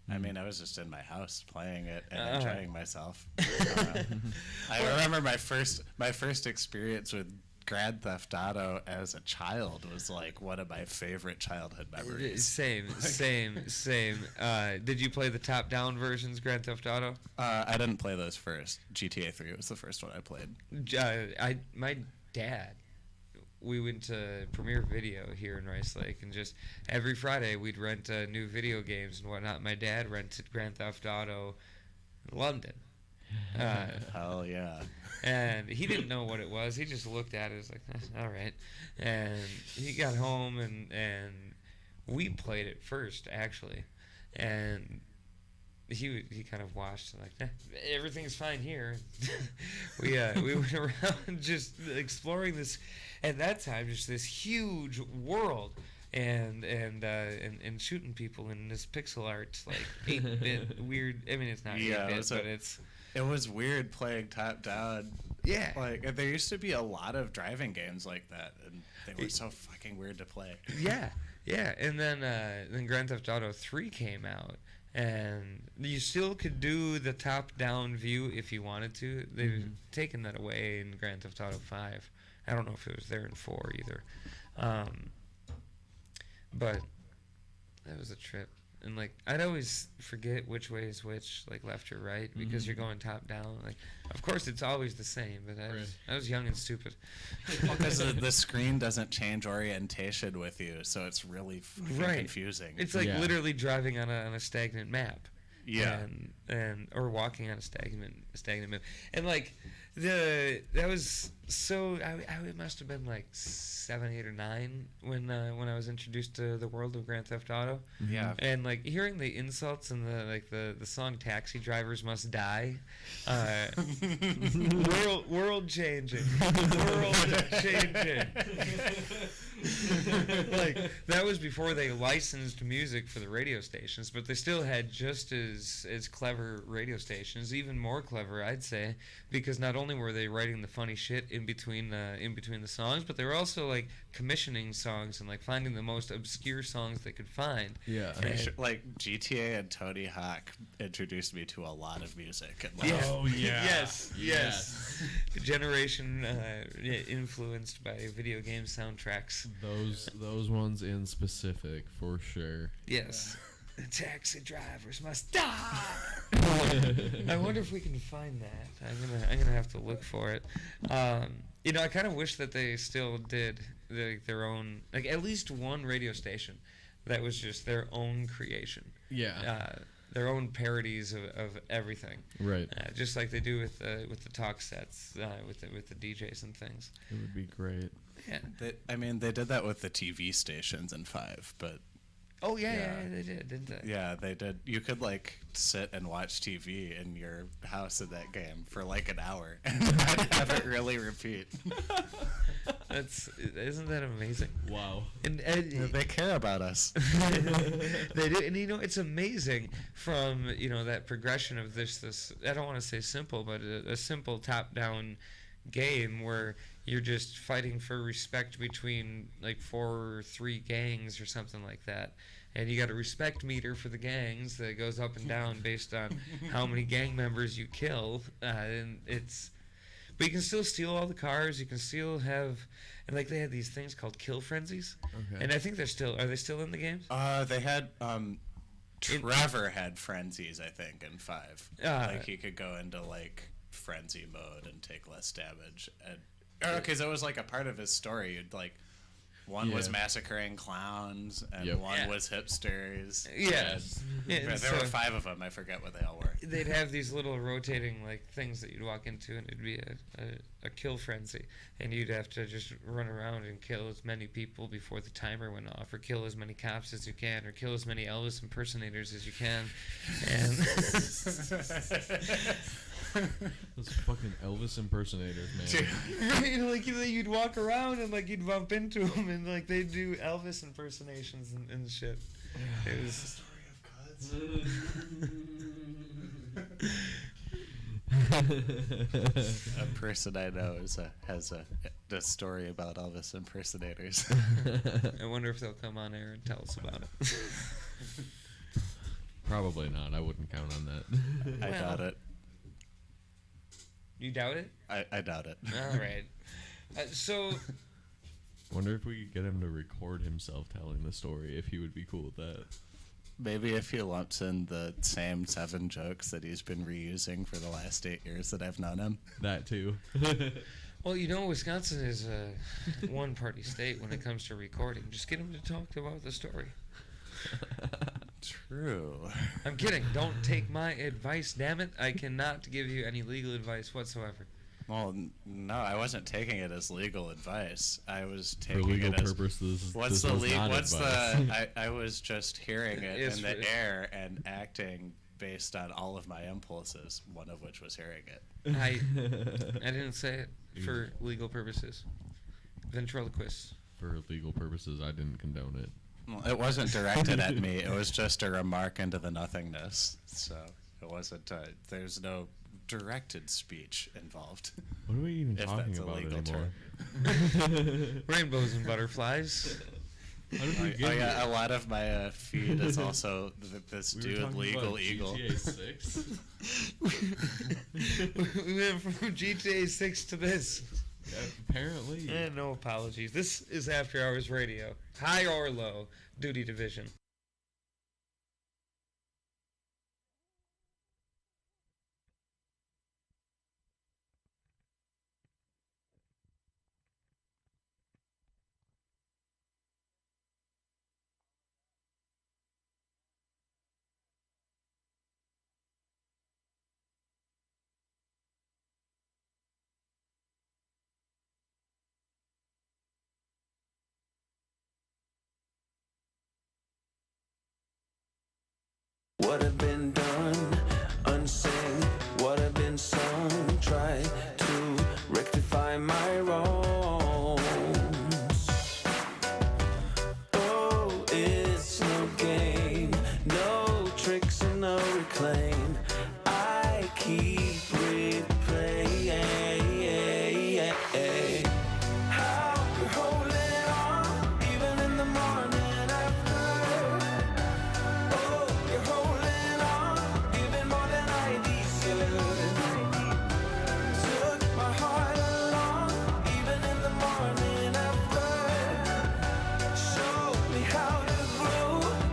I mean, I was just in my house playing it and enjoying myself. I remember my first experience with Grand Theft Auto as a child was like one of my favorite childhood memories. Same. Did you play the top-down versions, Grand Theft Auto? I didn't play those first. GTA 3 was the first one I played. My dad, we went to Premiere Video here in Rice Lake, and just every Friday we'd rent new video games and whatnot. My dad rented Grand Theft Auto London. Hell yeah. And he didn't know what it was. He just looked at it. Was like, all right. And he got home, and we played it first, actually. And he kind of watched, like, everything's fine here. we went around just exploring this, at that time, just this huge world. And shooting people in this pixel art, like 8-bit weird. I mean, it's not 8-bit, but it's. It was weird playing top down. Yeah. Like, there used to be a lot of driving games like that, and they were so fucking weird to play. Yeah. And then Grand Theft Auto 3 came out, and you still could do the top down view if you wanted to. They've taken that away in Grand Theft Auto 5. I don't know if it was there in 4 either. But that was a trip. And, like, I'd always forget which way is which, like left or right, because you're going top down. Like, of course, it's always the same, but I was young and stupid. Because the screen doesn't change orientation with you, so it's really confusing. It's like literally driving on a stagnant map. Yeah. And or walking on a stagnant map. And, like, that was So I must have been like 7, 8, or 9 when I was introduced to the world of Grand Theft Auto. Yeah. And like hearing the insults and the song "Taxi Drivers Must Die," world changing, world changing. Like that was before they licensed music for the radio stations, but they still had just as clever radio stations, even more clever, I'd say, because not only were they writing the funny shit in between the songs, but they were also like commissioning songs and like finding the most obscure songs they could find. Yeah. Like GTA and Tony Hawk introduced me to a lot of music. And Yeah. Oh yeah. Yes. Generation influenced by video game soundtracks. Those ones in specific for sure. Yes. The taxi drivers must die. I wonder if we can find that. I'm gonna have to look for it. I kind of wish that they still did their own, like at least one radio station that was just their own creation. Yeah. Their own parodies of everything. Right. Just like they do with the talk sets, with the DJs and things. It would be great. Yeah. They did that with the TV stations in 5, but. Oh yeah, they did, didn't they? Yeah, they did. You could like sit and watch TV in your house in that game for like an hour and have it really repeat. Isn't that amazing? Wow. And they care about us. They do, and it's amazing from that progression of this. I don't want to say simple, but a simple top-down game where you're just fighting for respect between like 4 or 3 gangs or something like that, and you got a respect meter for the gangs that goes up and down based on how many gang members you kill, and but you can still steal all the cars. You can still have, and like they had these things called kill frenzies, and I think are they still in the games? They had Trevor had frenzies, I think, in 5. Like he could go into like frenzy mode and take less damage, and because it was like a part of his story. You'd like one was massacring clowns and one was hipsters. Yes. There were 5 of them. I forget what they all were. They'd have these little rotating like things that you'd walk into, and it'd be a kill frenzy, and you'd have to just run around and kill as many people before the timer went off, or kill as many cops as you can, or kill as many Elvis impersonators as you can, and those fucking Elvis impersonators, man. right, like you'd walk around and like you'd bump into them, and like they'd do Elvis impersonations and shit. It was the story of gods. A person I know has a story about Elvis impersonators. I wonder if they'll come on air and tell us about it. Probably not. I wouldn't count on that. I doubt it. You doubt it? I doubt it. All right. So. Wonder if we could get him to record himself telling the story, if he would be cool with that. Maybe if he lumps in the same 7 jokes that he's been reusing for the last 8 years that I've known him. That too. Well, Wisconsin is a one-party state when it comes to recording. Just get him to talk about the story. True. I'm kidding. Don't take my advice, damn it. I cannot give you any legal advice whatsoever. Well, no, I wasn't taking it as legal advice. I was taking for legal it as purposes. What's this the was not what's advice. I was just hearing it in the air and acting based on all of my impulses, one of which was hearing it. I didn't say it for legal purposes. Ventriloquist. For legal purposes, I didn't condone it. Well, it wasn't directed at me. It was just a remark into the nothingness. So it wasn't. There's no directed speech involved. What are we even if talking that's a about legal anymore? Rainbows and butterflies. How did we get yeah, here? a lot of my feed is also this We were dude, talking Legal about Eagle. GTA 6? We went from GTA 6 to this. Apparently. No apologies. This is After Hours Radio. High or low, duty division. what have been done, unsing what have been sung. Try to rectify my wrongs. Oh, it's no game, no tricks and no reclaim. I keep replaying how you're holding on, even in the morning after. Oh, you're holding on, giving more than I deserve. Took my heart along, even in the morning after. Show me how to grow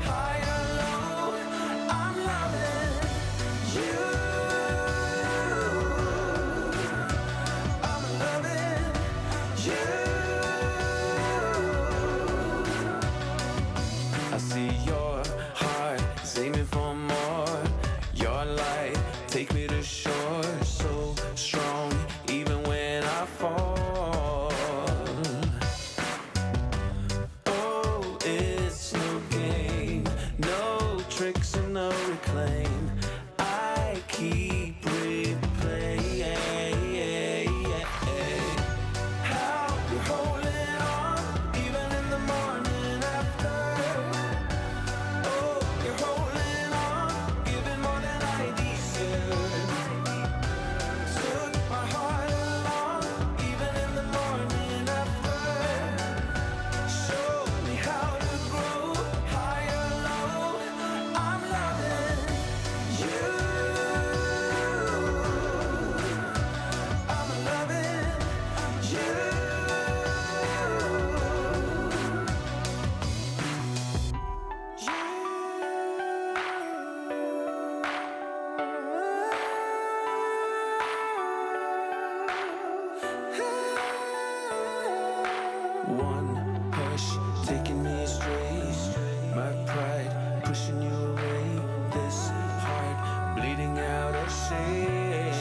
higher, low. I'm loving you. I'm loving you. I see your heart is aiming for more. Your light take me to shore, so strong even when I fall. Oh, it's no game, no tricks and no reclaim. I keep replaying how you're holding on, even in the morning after. Oh, you're holding on, giving more than I deserve. Took my heart along, even in the morning after. Show me how to grow higher, low. I'm loving you. I'm loving you. One push taking me astray, my pride pushing you away, this heart bleeding out of shame.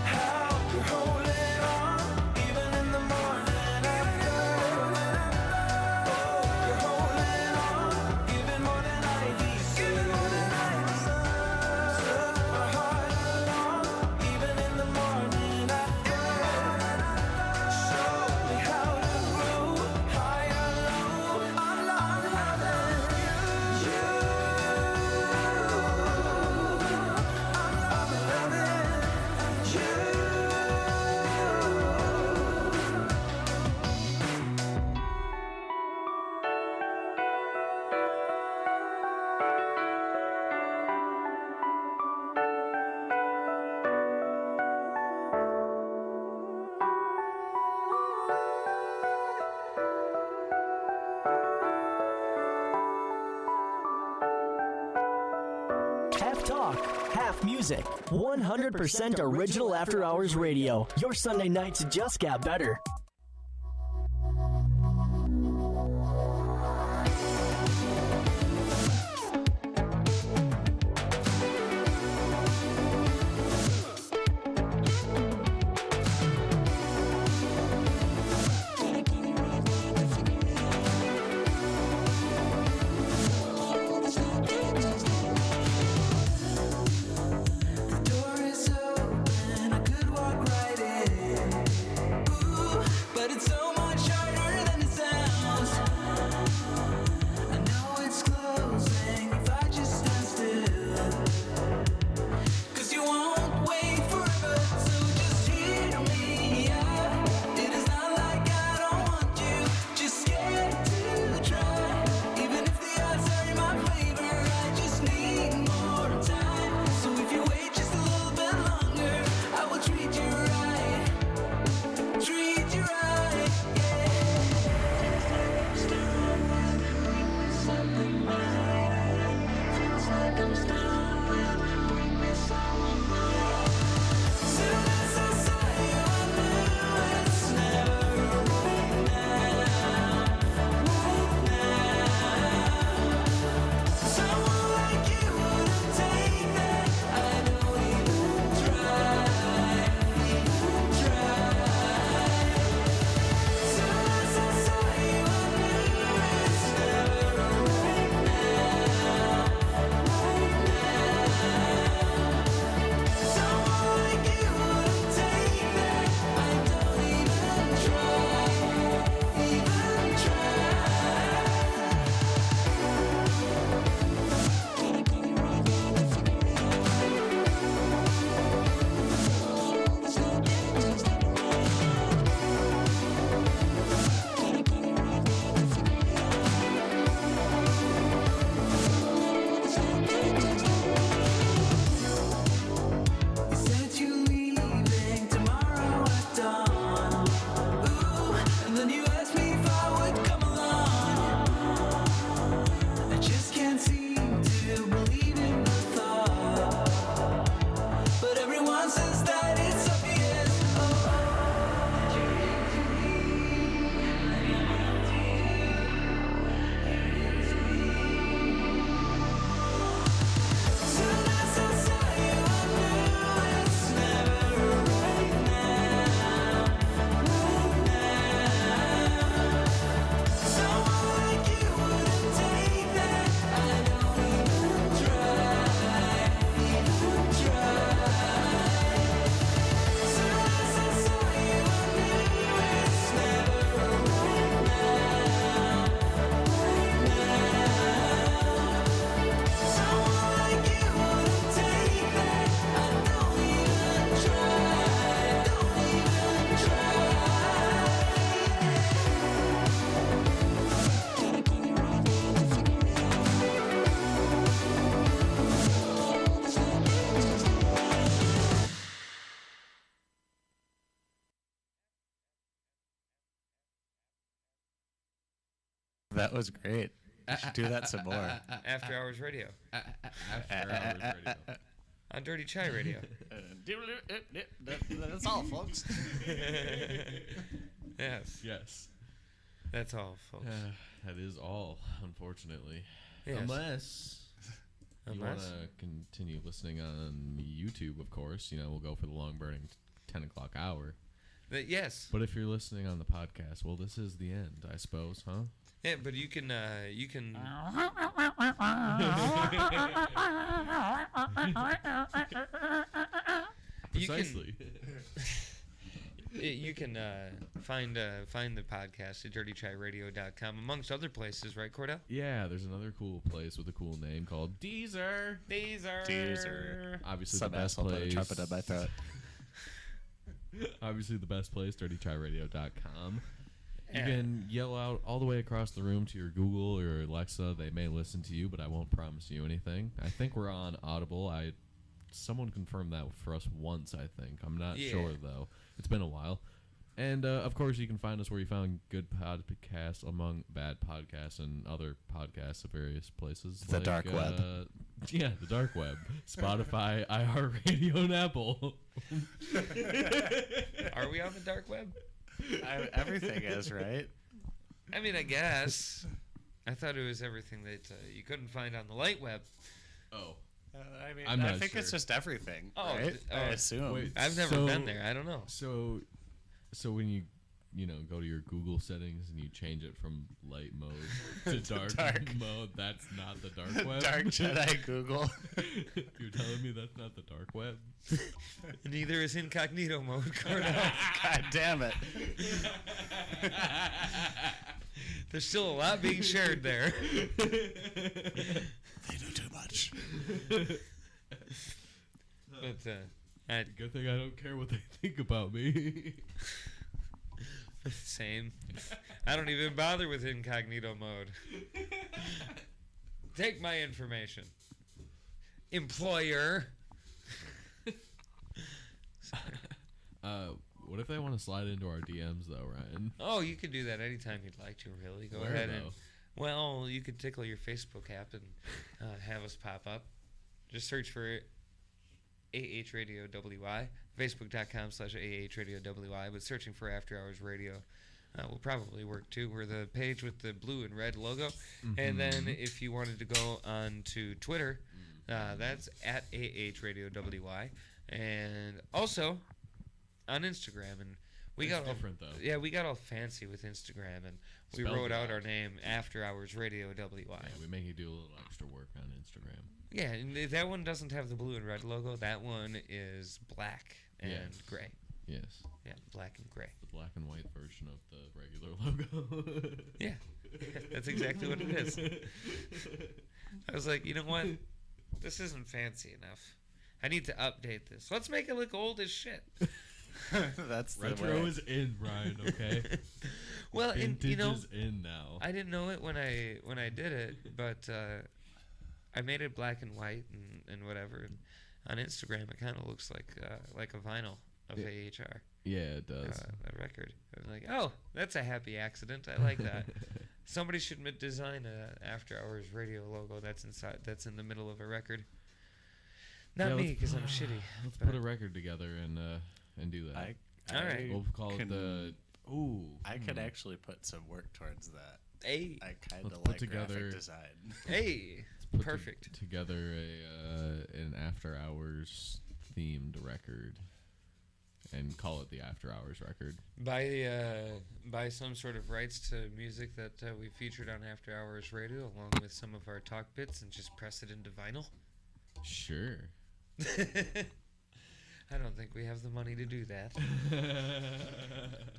How you're holding on, even in the morning after. Oh, you're holding on, giving more than I deserve. Took my heart along, even in the morning after. Show me how to grow higher, low. I'm loving you. I'm loving you. Half talk, half music. 100% original After Hours Radio. Your Sunday nights just got better. Door is open, I could walk right in. Ooh. That was great. You should do that some more. After Hours Radio. After Hours Radio. On Dirty Chai Radio. That's all, folks. Yes. That's all, folks. That is all, unfortunately. Yes. Unless you want to continue listening on YouTube, of course. We'll go for the long-burning 10 o'clock hour. Yes. But if you're listening on the podcast, well, this is the end, I suppose, huh? Yeah, but you can Precisely. You can find the podcast at dirtychairadio.com, amongst other places, right, Kordell? Yeah, there's another cool place with a cool name called Deezer. Obviously, some the best asshole put a place. trumpet in my throat. Obviously, the best place, dirtychairadio.com. You can yell out all the way across the room to your Google or Alexa. They may listen to you, but I won't promise you anything. I think we're on Audible. Someone confirmed that for us once, I think. I'm not sure, though. It's been a while. And, of course, you can find us where you found good podcasts among bad podcasts and other podcasts at various places. The dark web. Yeah, the dark web. Spotify, iHeartRadio, and Apple. Are we on the dark web? Everything is, right? I mean, I guess. I thought it was everything that you couldn't find on the light web. Oh. I think it's just everything, right? I assume. Wait, I've never been there. I don't know. So when you go to your Google settings and you change it from light mode to dark mode, that's not the dark web? Dark Jedi Google. You're telling me that's not the dark web? Neither is incognito mode, Kordell. God damn it. There's still a lot being shared there. They know too much. But good thing I don't care what they think about me. Same. I don't even bother with incognito mode. Take my information, employer. What if they want to slide into our DMs, though, Ryan? Oh, you can do that anytime you'd like to, really. Go Where, ahead though? Well, you could tickle your Facebook app and have us pop up. Just search for AHRadioWY, facebook.com/AHRadioWY, but searching for After Hours Radio will probably work too. We're the page with the blue and red logo. Mm-hmm. And then if you wanted to go on to Twitter, that's at AHRadioWY. And also on Instagram. And we got different, though. Yeah, we got all fancy with Instagram, and we Spelled wrote out out. our name, After Hours Radio WY. Yeah, we make you do a little extra work on Instagram. Yeah, and that one doesn't have the blue and red logo. That one is black and gray. Yes. Yeah, black and gray. The black and white version of the regular logo. Yeah, that's exactly what it is. I was like, you know what? This isn't fancy enough. I need to update this. Let's make it look old as shit. That's the Retro way. is in, Brian, okay? Well, Vintage is in now. I didn't know it when I did it, but I made it black and white and whatever. And on Instagram, it kind of looks like a vinyl of AHR. Yeah, it does. A record. I was like, oh, that's a happy accident. I like that. Somebody should design a After Hours Radio logo that's in the middle of a record. Not me, because I'm shitty. Let's put a record together and do that. All right. We'll call it the... Ooh. I could actually put some work towards that. Hey. I kind Let's of put like together- graphic design. Hey. Put Perfect. Together an After Hours themed record and call it the After Hours record. Buy some sort of rights to music that we featured on After Hours Radio, along with some of our talk bits, and just press it into vinyl. Sure. I don't think we have the money to do that.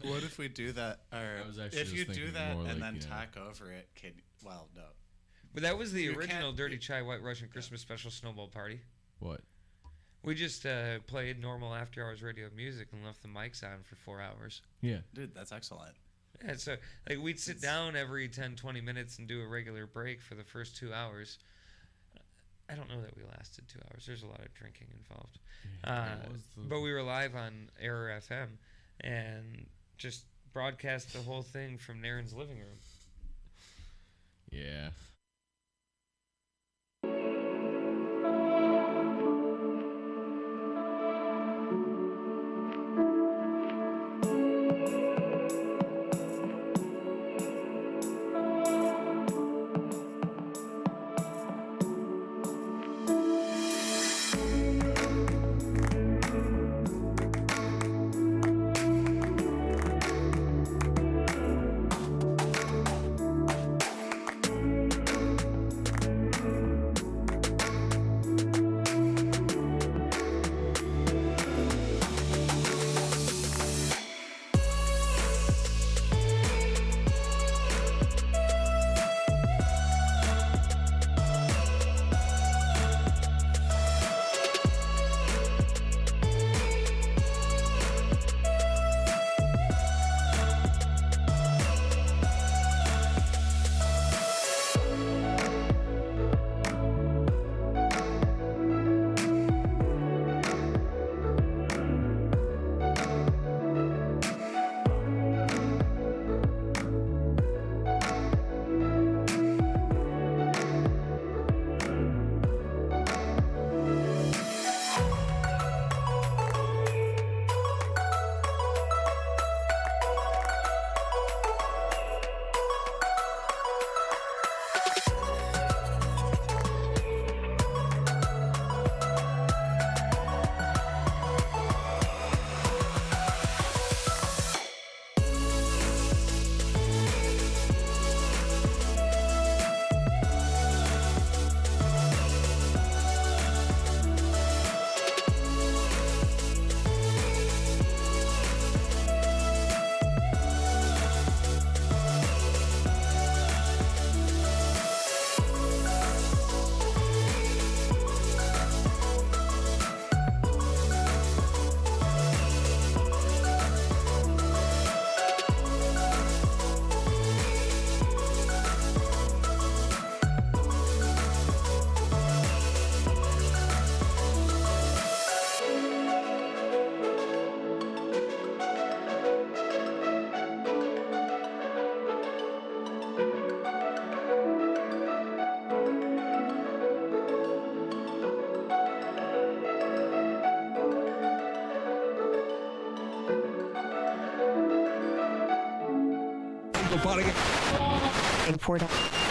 What if we do that? Or I was actually if just you do thinking that more and like, then you know- talk over it, well, no. But that was the You original can't- Dirty Chai White Russian Christmas Special Snowball Party. What? We just played normal After Hours Radio music and left the mics on for 4 hours. Yeah. Dude, that's excellent. Yeah, so we'd sit down every 10, 20 minutes and do a regular break for the first 2 hours. I don't know that we lasted 2 hours. There's a lot of drinking involved. But we were live on Error FM and just broadcast the whole thing from Naren's living room. Yeah.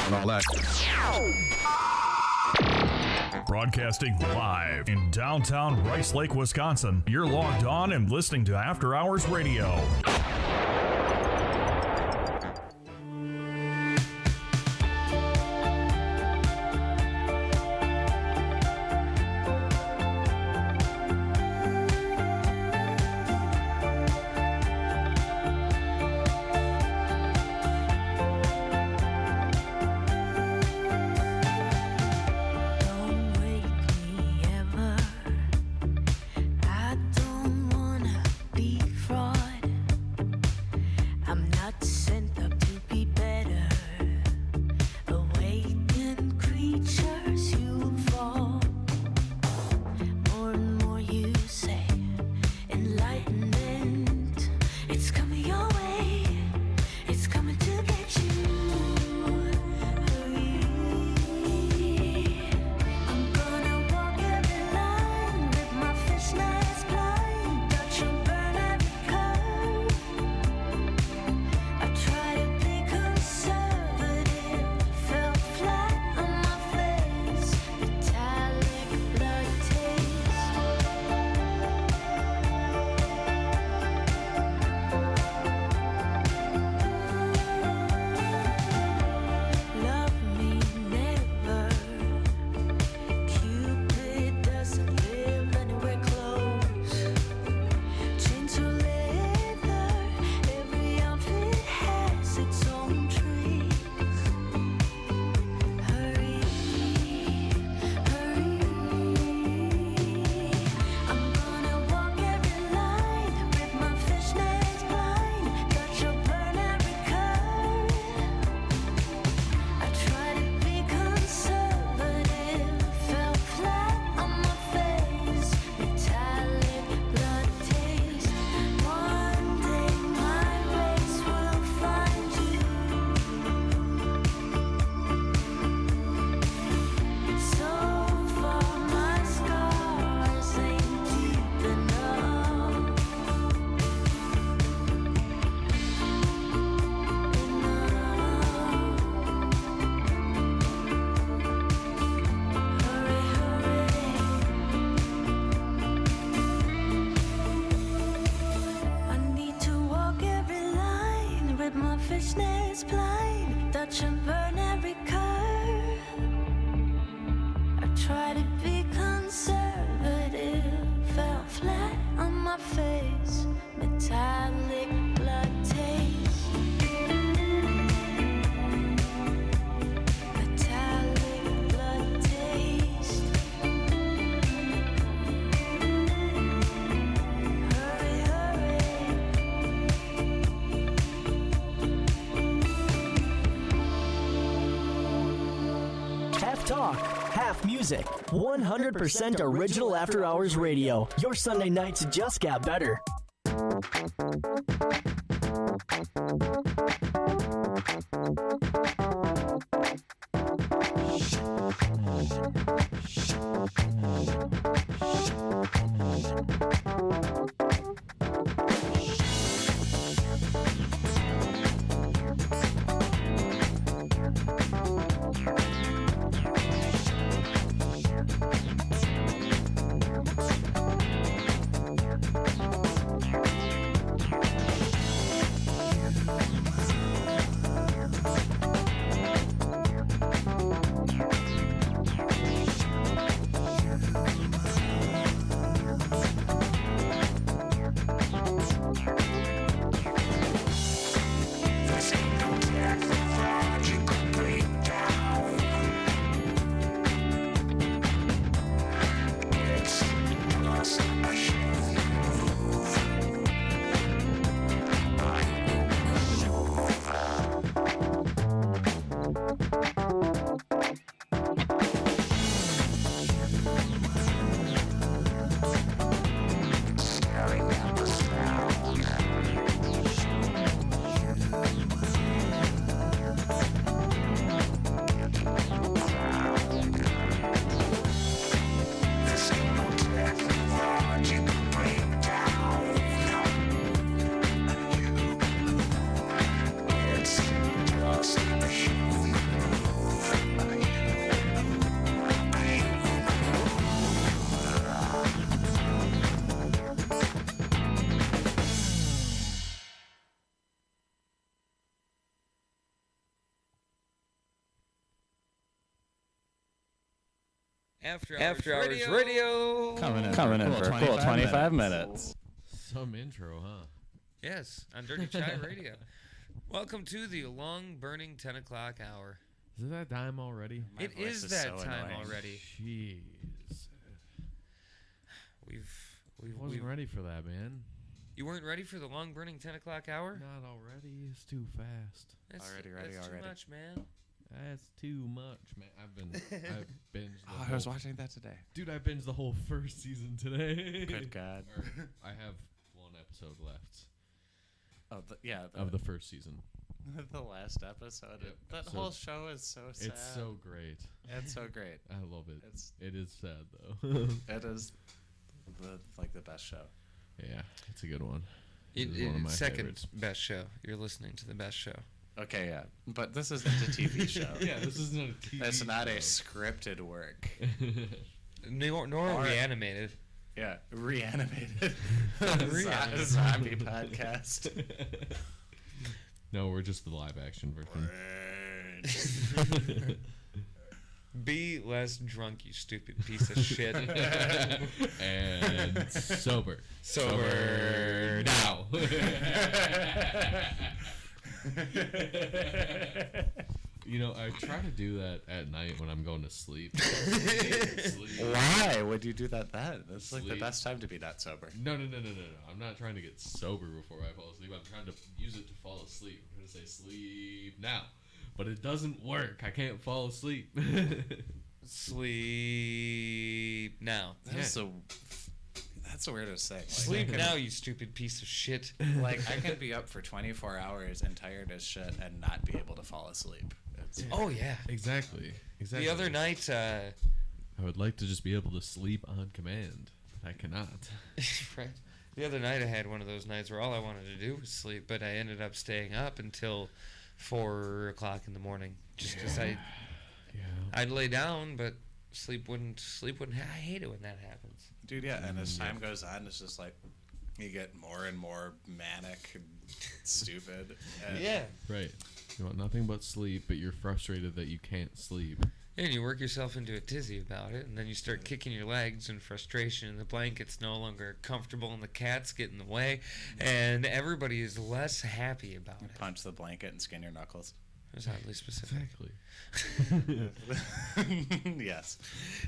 And all that. Broadcasting live in downtown Rice Lake, Wisconsin. You're logged on and listening to After Hours Radio. Don't wake me ever. I don't wanna be fraud. with my fishnets blind, touch and burn every curve. I try to be conservative, fell flat on my face, metallic blood taste. Metallic blood taste. Hurry, hurry. Half talk, half music. 100% original After Hours Radio. Your Sunday nights just got better. After Hours Radio. Coming in for a cool 25 minutes. Some intro, huh? Yes, on Dirty Chai Radio. Welcome to the long burning 10 o'clock hour. Is it that time already? It is that time already. Jeez. We've Wasn't ready for that, man. You weren't ready for the long burning 10 o'clock hour? Not already. It's too fast. That's Already. too much, man. That's too much, man. I've binged. I was watching that today. Dude, I binged the whole first season today. Good God. I have one episode left. Of the first season. The last episode. Yep. That So whole show is so sad. It's so great. It's so great. I love it. It's It is sad though. it is the best show. Yeah, it's a good one. It is one of my Second favorites. best show. You're listening to the best show. Okay, yeah, but this isn't a TV show. Yeah, this isn't a TV. It's not a show. scripted work. Nor reanimated. Yeah, reanimated. Reanimated. Zombie podcast. No, we're just the live action version. Be less drunk, you stupid piece of shit. And sober. Sober now. You know, I try to do that at night when I'm going to sleep. Why would you do that then? It's like the Sleep. best time to be not sober. No. I'm not trying to get sober before I fall asleep. I'm trying to use it to fall asleep. I'm trying to say sleep now. But it doesn't work. I can't fall asleep. Sleep now. That's the weirdest thing. Like, Sleep now, you stupid piece of shit. Like, I can be up for 24 hours and tired as shit and not be able to fall asleep. Oh, yeah. Exactly. The other night, I would like to just be able to sleep on command. But I cannot. right. The other night I had one of those nights where all I wanted to do was sleep, but I ended up staying up until 4 o'clock in the morning. Just because I'd lay down, but sleep wouldn't. I hate it when that happens. Dude, yeah, and as time goes on, it's just like, You get more and more manic and stupid. And Yeah. Right. You want nothing but sleep, but you're frustrated that you can't sleep. And you work yourself into a tizzy about it, and then you start kicking your legs in frustration, and the blanket's no longer comfortable, and the cats get in the way, and everybody is less happy about it. Punch the blanket and skin your knuckles. That's oddly specific. Exactly. Yes.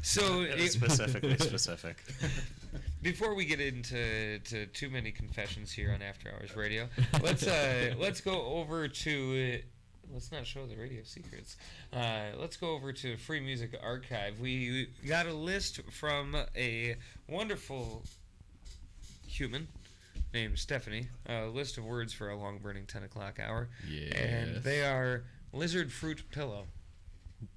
So Specifically specific. before we get into too many confessions here on After Hours Radio, let's go over to. Let's not show the radio secrets. Let's go over to Free Music Archive. We got a list from a wonderful human named Stephanie. A list of words for a long burning 10 o'clock hour. Yes. And they are lizard fruit pillow.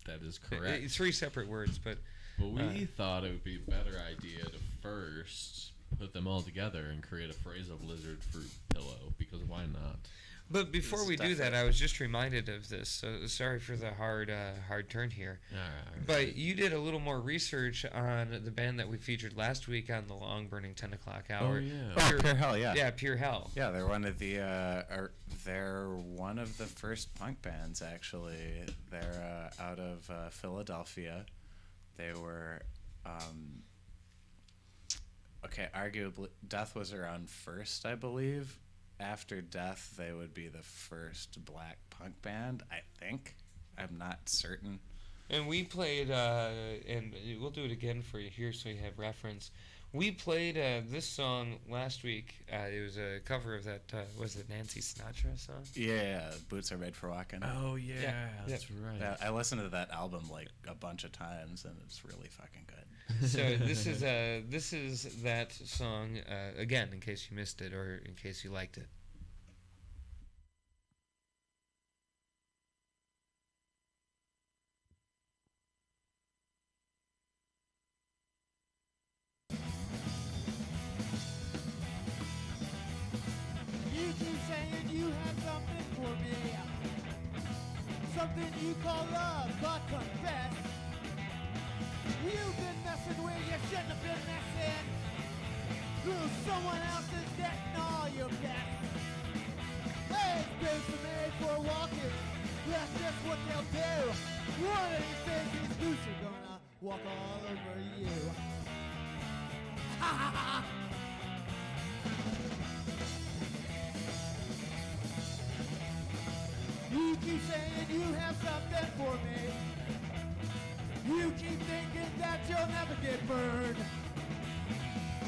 That is correct. It's 3 separate words, but we thought it would be a better idea to first put them all together and create a phrase of lizard fruit pillow, because why not? But before we do that, I was just reminded of this. So sorry for the hard turn here. All right. But you did a little more research on the band that we featured last week on the long burning 10 o'clock hour. Oh yeah. Pure Hell, yeah. Yeah, Pure Hell. Yeah, they're one of the they're one of the first punk bands actually. They're out of Philadelphia. They were arguably Death was around first, I believe. After Death, they would be the first black punk band, I think. I'm not certain. And we played, and we'll do it again for you here so you have reference. We played this song last week. It was a cover of that, was it Nancy Sinatra song? Yeah, Boots Are Made for Walking. Oh yeah, that's right. Yeah, I listened to that album like a bunch of times, and it's really fucking good. So this is that song, again, in case you missed it or in case you liked it. You keep saying you have something for me, something you call love, but confess you've been messing where you shouldn't have been messing. Through someone else's getting all your best. Hey, boots are made for walking. That's just what they'll do. One of these days, these boots are gonna walk all over you. Ha ha ha! You keep saying you have something for me. You keep thinking that you'll never get burned.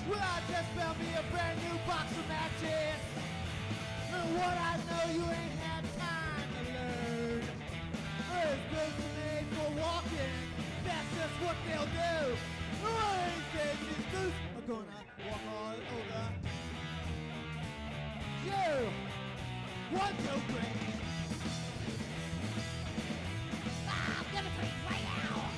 Well, I just found me a brand new box of matches. And what I know you ain't had time to learn. Those boots are made for walking. That's just what they'll do. One of these days, these boots are gonna walk all over you. 1, 2, 3. I'm gonna bring right out.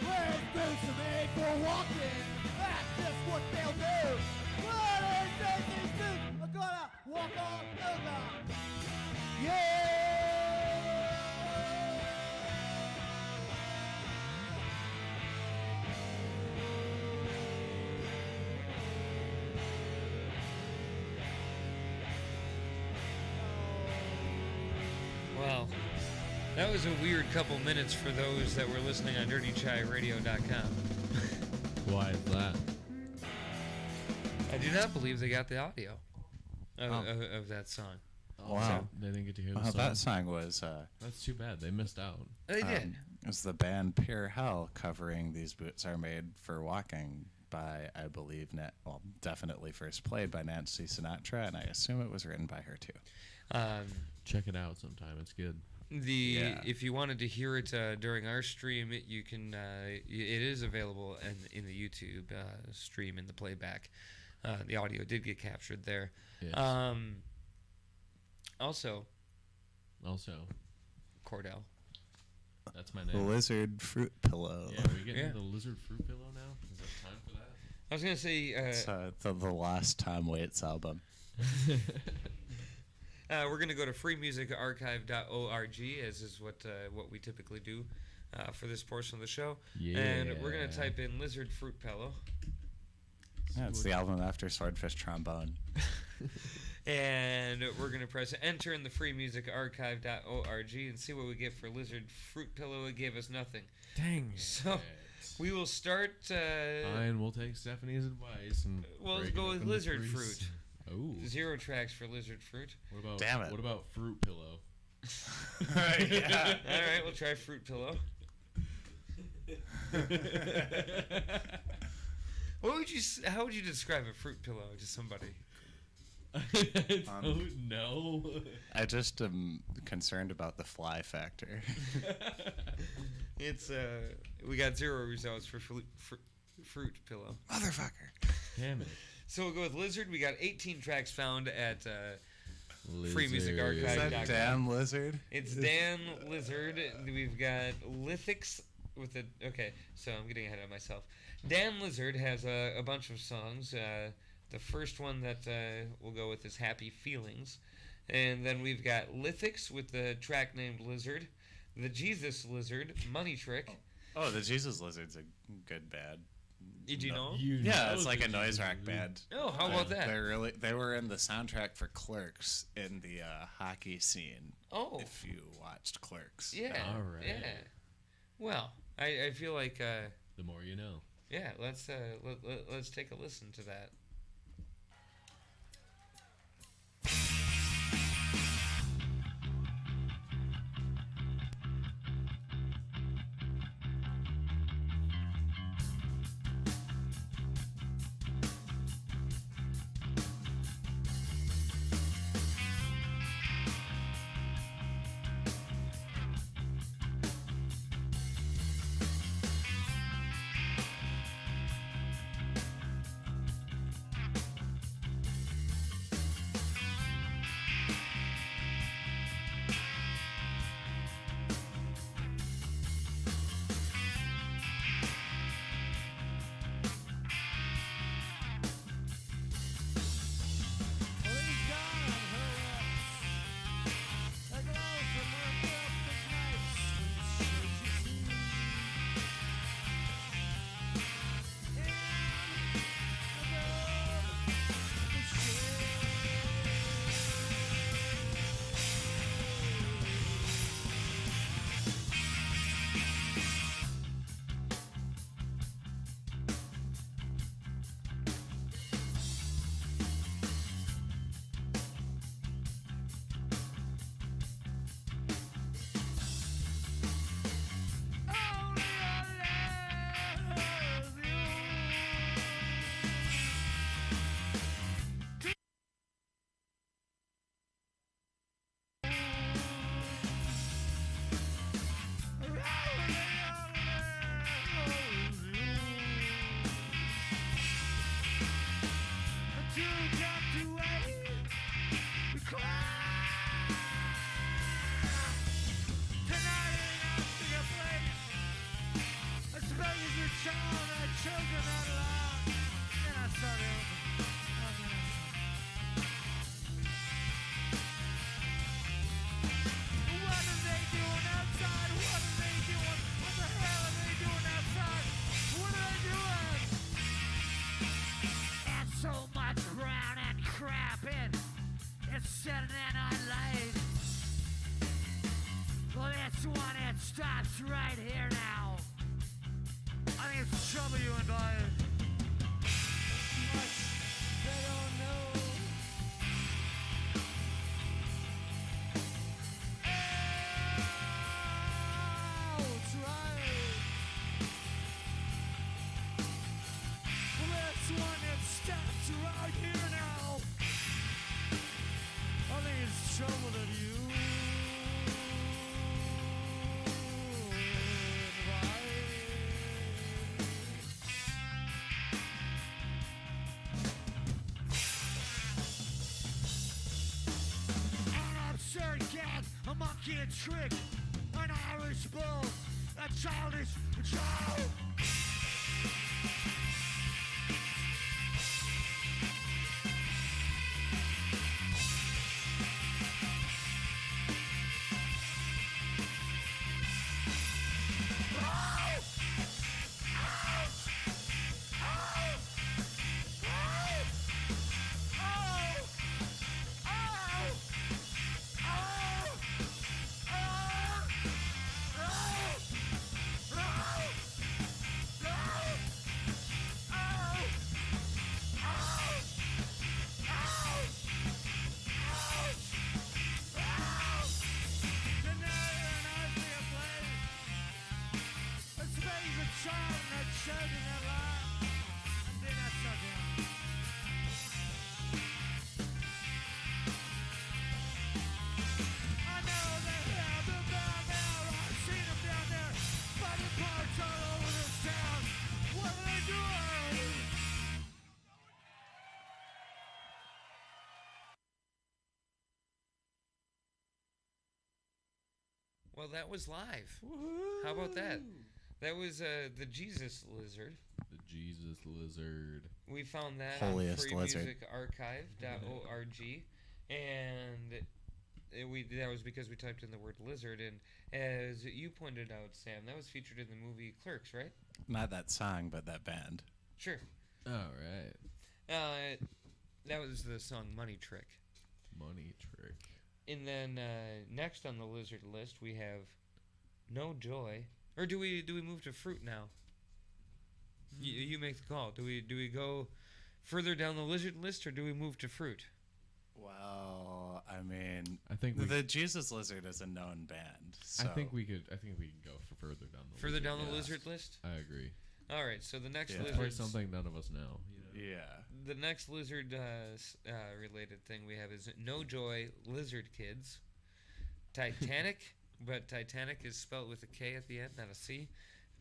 Where's boots are made for walking? That's just what they'll do. One of these days, these boots are gonna walk all over. Yeah. Well, that was a weird couple minutes for those that were listening on dirtychairadio.com. Why is that? I do not believe they got the audio of that song. Wow. They didn't get to hear the Well, song. that song was That's too bad. They missed out. They did. it was the band Pure Hell covering These Boots Are Made for Walking by, I believe, definitely first played by Nancy Sinatra, and I assume it was written by her too. Check it out sometime. It's good. If you wanted to hear it during our stream, you can. It is available in the YouTube stream in the playback. The audio did get captured there. Yes. Also, Kordell. That's my name. Lizard Fruit Pillow. Yeah, are we getting the lizard fruit pillow now? Is it time for that? I was gonna say It's the Lost Tom Waits album. we're gonna go to freemusicarchive.org, as is what we typically do for this portion of the show. Yeah. And we're gonna type in Lizard Fruit Pillow. Yeah, it's the album after Swordfish Trombone. And we're going to press enter in the freemusicarchive.org and see what we get for Lizard Fruit Pillow. It gave us nothing. Dang. So we will start. Fine, we'll take Stephanie's advice and we'll go with Lizard Fruit. Oh. 0 tracks for Lizard Fruit. What about, Damn it. What about Fruit Pillow? Yeah. All right, we'll try Fruit Pillow. How would you describe a fruit pillow to somebody? I don't know. I just am concerned about the fly factor. It's we got 0 results for fruit pillow. Motherfucker. Damn it. So we'll go with Lizard. We got 18 tracks found at Lizard. freemusicarchive.com. Is that Dan Lizard? It's Dan Lizard. We've got Lithics with a... Okay, so I'm getting ahead of myself. Dan Lizard has a bunch of songs. The first one that we'll go with is Happy Feelings. And then we've got Lithics with the track named Lizard. The Jesus Lizard, Money Trick. Oh, the Jesus Lizard's a good band. Did you know? Yeah, it's like a noise rock band. Oh, how about that? They were in the soundtrack for Clerks in the hockey scene. Oh. If you watched Clerks. Yeah. All right. Yeah. Well, I feel like... the more you know. Yeah, let's take a listen to that. Stops right here now. I think it's trouble you invited. Much they don't know. Oh, it's right. Well, that's one that stops right here now. I think it's trouble that you. A monkey, a trick, an Irish bull, a childish child. Well, that was live. Woo-hoo. How about that? That was the Jesus Lizard. The Jesus Lizard. We found that Holiest on lizard. freemusicarchive.org, and that was because we typed in the word lizard. And as you pointed out, Sam, that was featured in the movie Clerks, right? Not that song, but that band. Sure. All right. That was the song Money Trick. Money Trick. And then next on the lizard list we have No Joy. Or do we move to fruit now? You make the call. Do we go further down the lizard list or do we move to fruit? Well, I mean, I think the Jesus Lizard is a known band. So. I think we could go for further down the further lizard down the list. lizard list. I agree. All right, so the next It's lizard. something none of us know. Yeah. The next lizard related thing we have is No Joy Lizard Kids. Titanic, but Titanic is spelled with a K at the end, not a C.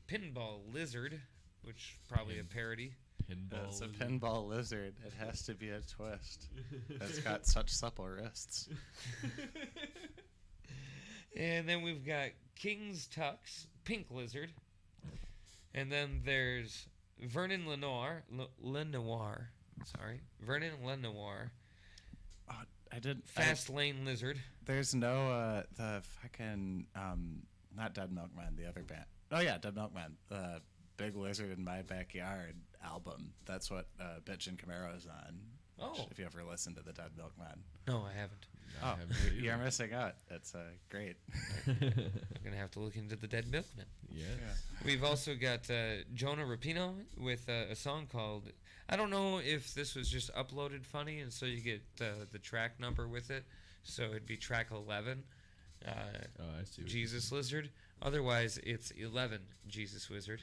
Pinball Lizard, which probably a parody. Pinball. It's a pinball lizard. It has to be a twist. It's got such supple wrists. And then we've got King's Tux, Pink Lizard. And then there's Vernon Lenoir. Vernon Lenoir. Oh, I did. Fast Lane Lizard. There's no the fucking not Dead Milkman, the other band. Oh yeah, Dead Milkman. The Big Lizard in My Backyard album. That's what Bitch and Camaro's on. Oh. If you ever listened to the Dead Milkman. No, I haven't. Oh, you're missing out. It's great. I'm going to have to look into the Dead Milkman. Yeah. We've also got Jonah Rapino with a song called... I don't know if this was just uploaded funny, and so you get the track number with it. So it'd be track 11, I see. Jesus Lizard. Otherwise, it's 11, Jesus Wizard.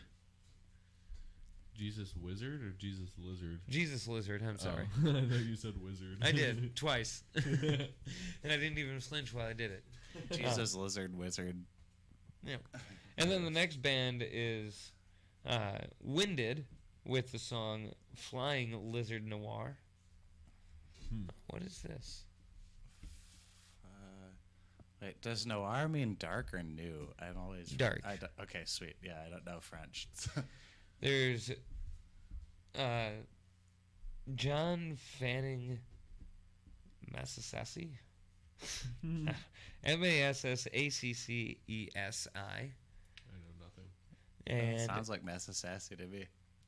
Jesus Wizard or Jesus Lizard? Jesus Lizard, I'm sorry. Oh. I thought you said wizard. I did, twice. And I didn't even flinch while I did it. Jesus Lizard Wizard. Yeah. And then the next band is Winded with the song Flying Lizard Noir. What is this? Wait, does noir mean dark or new? I'm always... Dark. Okay, sweet. Yeah, I don't know French. There's John Fanning Massassasi. Massaccesi. I know nothing. And sounds like Massassasi to me.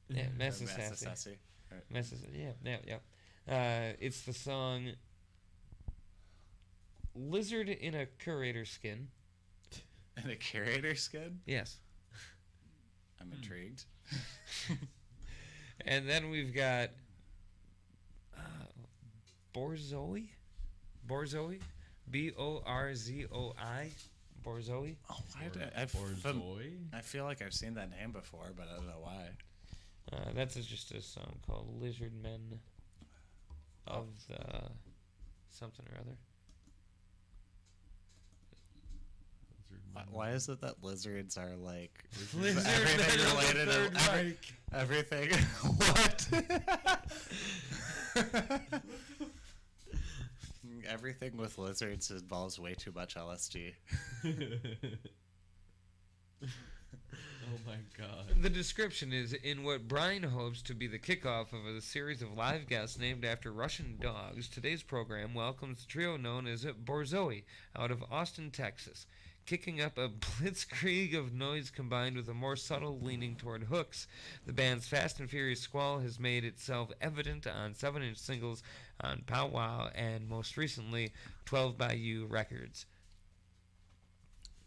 Yeah, Massassasi. Yeah. It's the song Lizard in a Curator Skin. In a curator skin? Yes. I'm intrigued. And then we've got Borzoi? Borzoi? Borzoi? Borzoi? Oh, I feel like I've seen that name before, but I don't know why. That's just a song called Lizard Men of the something or other. Why is it that lizards are like everything related to everything? What? Everything with lizards involves way too much LSD. Oh my God. The description is in what Brian hopes to be the kickoff of a series of live guests named after Russian dogs. Today's program welcomes the trio known as Borzoi out of Austin, Texas, kicking up a blitzkrieg of noise combined with a more subtle leaning toward hooks. The band's Fast and Furious squall has made itself evident on 7-inch singles on Pow Wow and most recently 12 Bayou Records.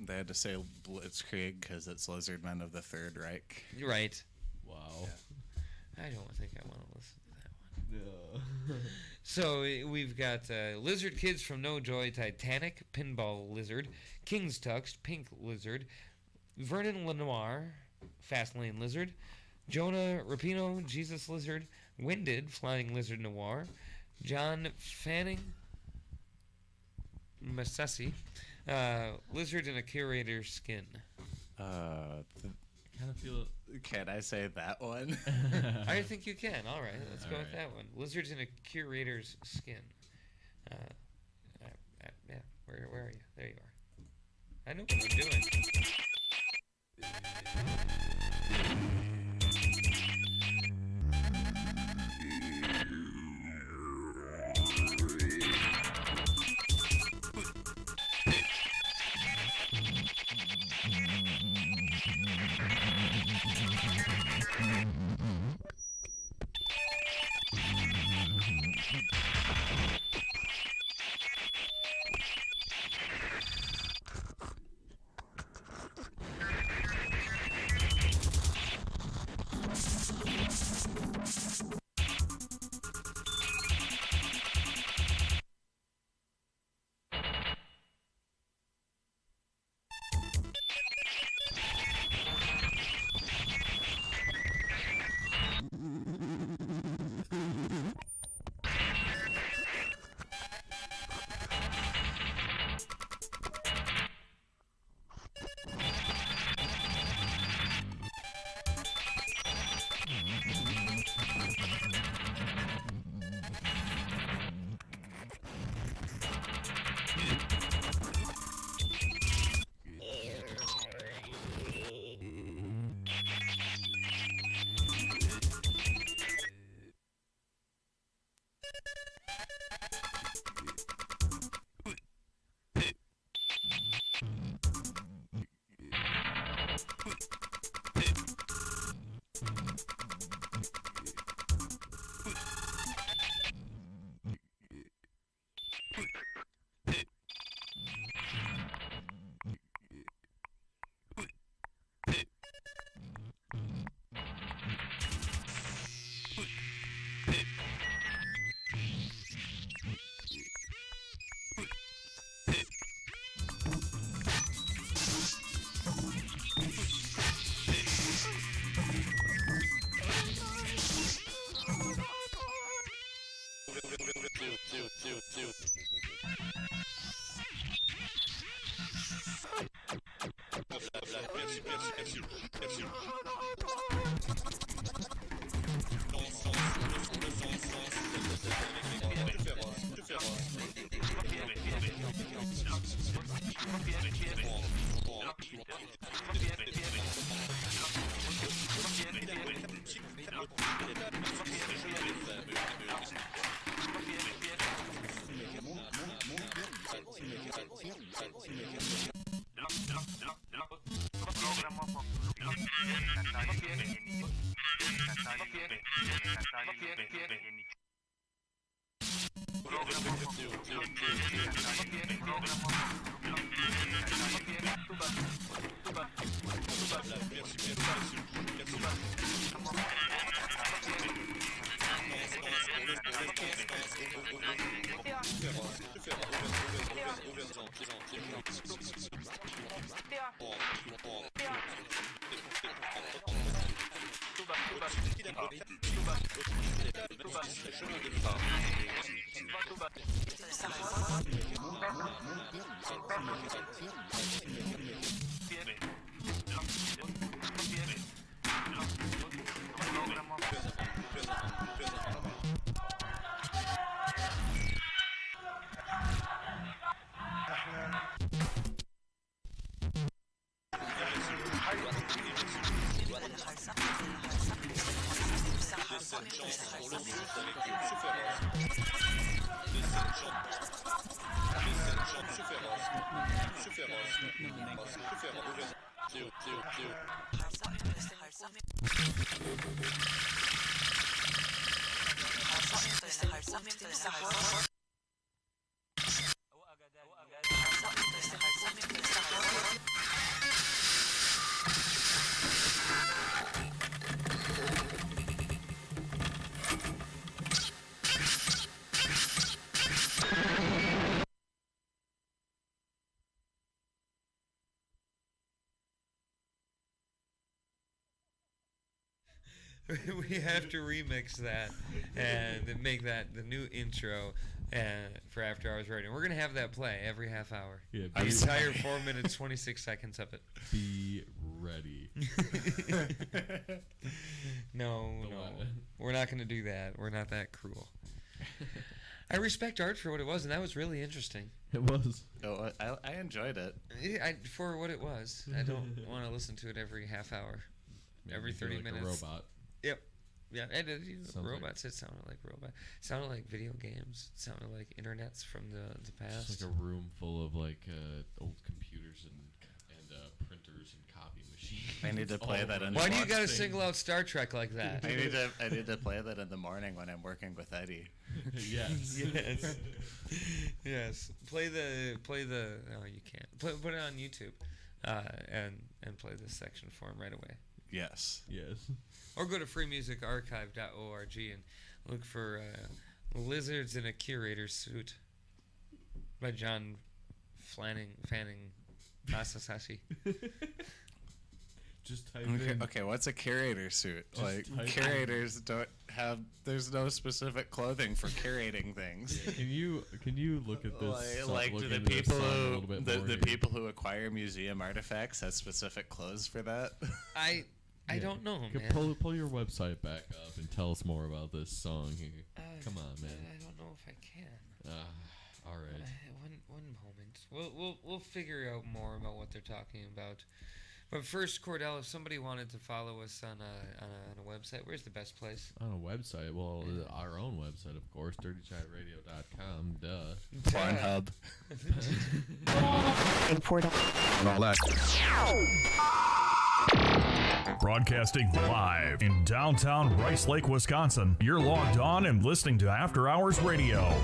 They had to say Blitzkrieg because it's Lizard Men of the Third Reich. Right. Wow. Yeah. I don't think I want to listen to that one. No. So we've got Lizard Kids from No Joy, Titanic, Pinball Lizard, King's Tux, Pink Lizard, Vernon Lenoir, Fast Lane Lizard, Jonah Rapino, Jesus Lizard, Winded, Flying Lizard Noir, John Fanning Massassi, Lizard in a Curator's Skin. kind of feel. Can I say that one? I think you can. All right, let's go with that one. Lizards in a curator's skin. Yeah, where are you? There you are. I know what I'm doing. We have to remix that and make that the new intro for After Hours Radio. We're going to have that play every half hour. Yeah, the entire 4 minutes, 26 seconds of it. Be ready. No. We're not going to do that. We're not that cruel. I respect art for what it was, and that was really interesting. It was. Oh, I enjoyed it. For what it was. I don't want to listen to it every half hour. Every 30 like minutes. A robot. Yep. Yeah, and robots. It sounded like robot. It sounded like video games. It sounded like internets from the past. Just like a room full of like old computers and printers and copy machines. I need to play that in. Why do you got to single out Star Trek like that? I need to play that in the morning when I'm working with Eddie. Yes. Yes. Play the. No, you can't. Put it on YouTube, and play this section for him right away. Yes. Or go to freemusicarchive.org and look for "Lizards in a Curator Suit" by John Fanning Masasashi. Just type in. Okay, what's a curator suit? Like curators don't have. There's no specific clothing for curating things. Can you look at this? Like do the people who acquire museum artifacts have specific clothes for that? I don't know, man. Pull your website back up and tell us more about this song here. Come on, man. I don't know if I can. All right. One moment. We'll figure out more about what they're talking about. But first, Kordell, if somebody wanted to follow us on a website, where's the best place? On a website? Well, our own website, of course, dirtychatradio.com. Duh. Pornhub. And all that. Broadcasting live in downtown Rice Lake, Wisconsin. You're logged on and listening to After Hours Radio.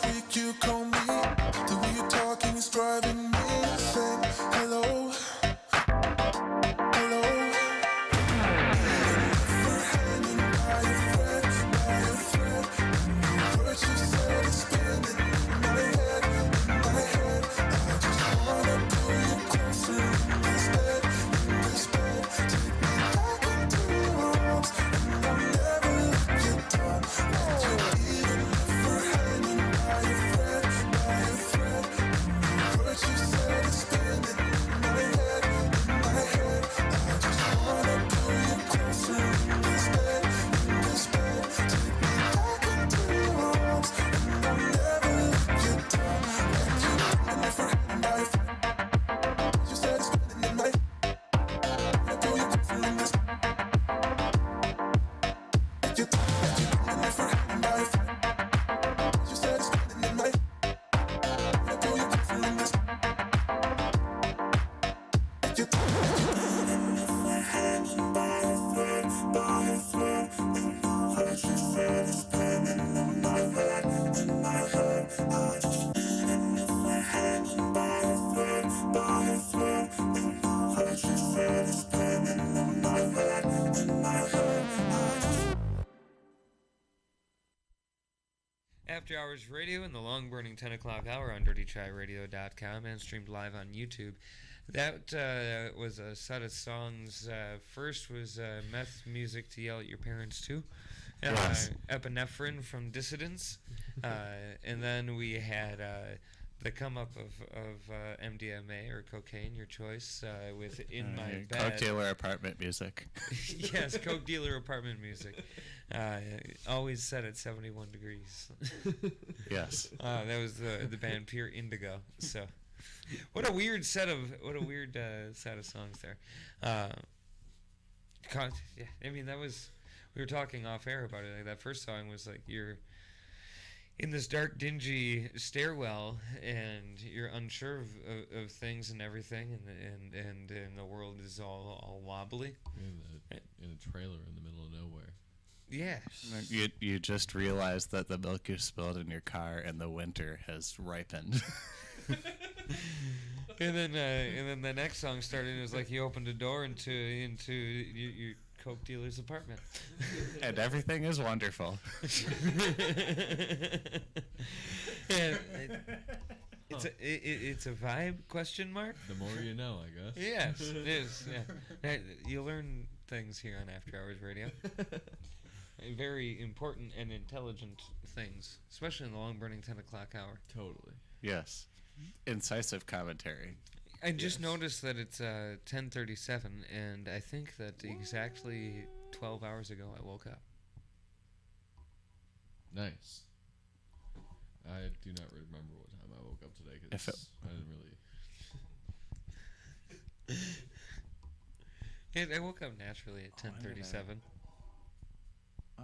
last week you called me. The way you're talking is driving me insane. Hello, hello. Never hanging by a thread, by a thread. What you said is spinning in my head, in my head. I just wanna pull you closer in this bed, in this bed. Take me back into your arms, and I'll never let you down. Let you even if we're hanging by a thread, by a thread. What you said is spinning in my head, in my head. I just wanna pull you closer in this bed, in this bed. Take me back into your arms, and I'll never let you down. Let you even if we're hanging by a thread. What you said is spinning in my head. Wanna pull you closer in this. Let you even if we're hanging by a thread. What you said is spinning in my head. Wanna pull you closer in this. Let you even if we're hanging by a thread, by a thread. What you said is spinning in my head, in my head. I just even if we're hanging by a thread, by a thread. What you said is spinning in my head, in my head. I just. After Hours Radio in the long burning 10 o'clock hour on dirtytryradio.com and streamed live on YouTube. That was a set of songs. First was meth music to yell at your parents to. Yes. Epinephrine from Dissidents. And then we had the come up of MDMA or cocaine, your choice, with In My Bed. Coke dealer apartment music. Yes, Coke dealer apartment music. Always set at 71 degrees. Yes. That was the band Pure Indigo. So, what a weird set of songs there. Yeah, I mean that was. We were talking off air about it. Like, that first song was like you're in this dark, dingy stairwell, and you're unsure of things and everything, and the world is all wobbly. In a trailer in the middle of nowhere. Yeah. You just realized that the milk you spilled in your car in the winter has ripened. And then the next song started. And it was like he opened a door into your coke dealer's apartment, and everything is wonderful. And it's a vibe? Question mark. The more you know, I guess. Yes, it is. Yeah, you learn things here on After Hours Radio. Very important and intelligent things, especially in the long burning 10 o'clock hour. Totally. Yes. Incisive commentary. I just noticed that it's 10:37, and I think that exactly 12 hours ago I woke up. Nice. I do not remember what time I woke up today because I didn't really. I woke up naturally at 10:37. I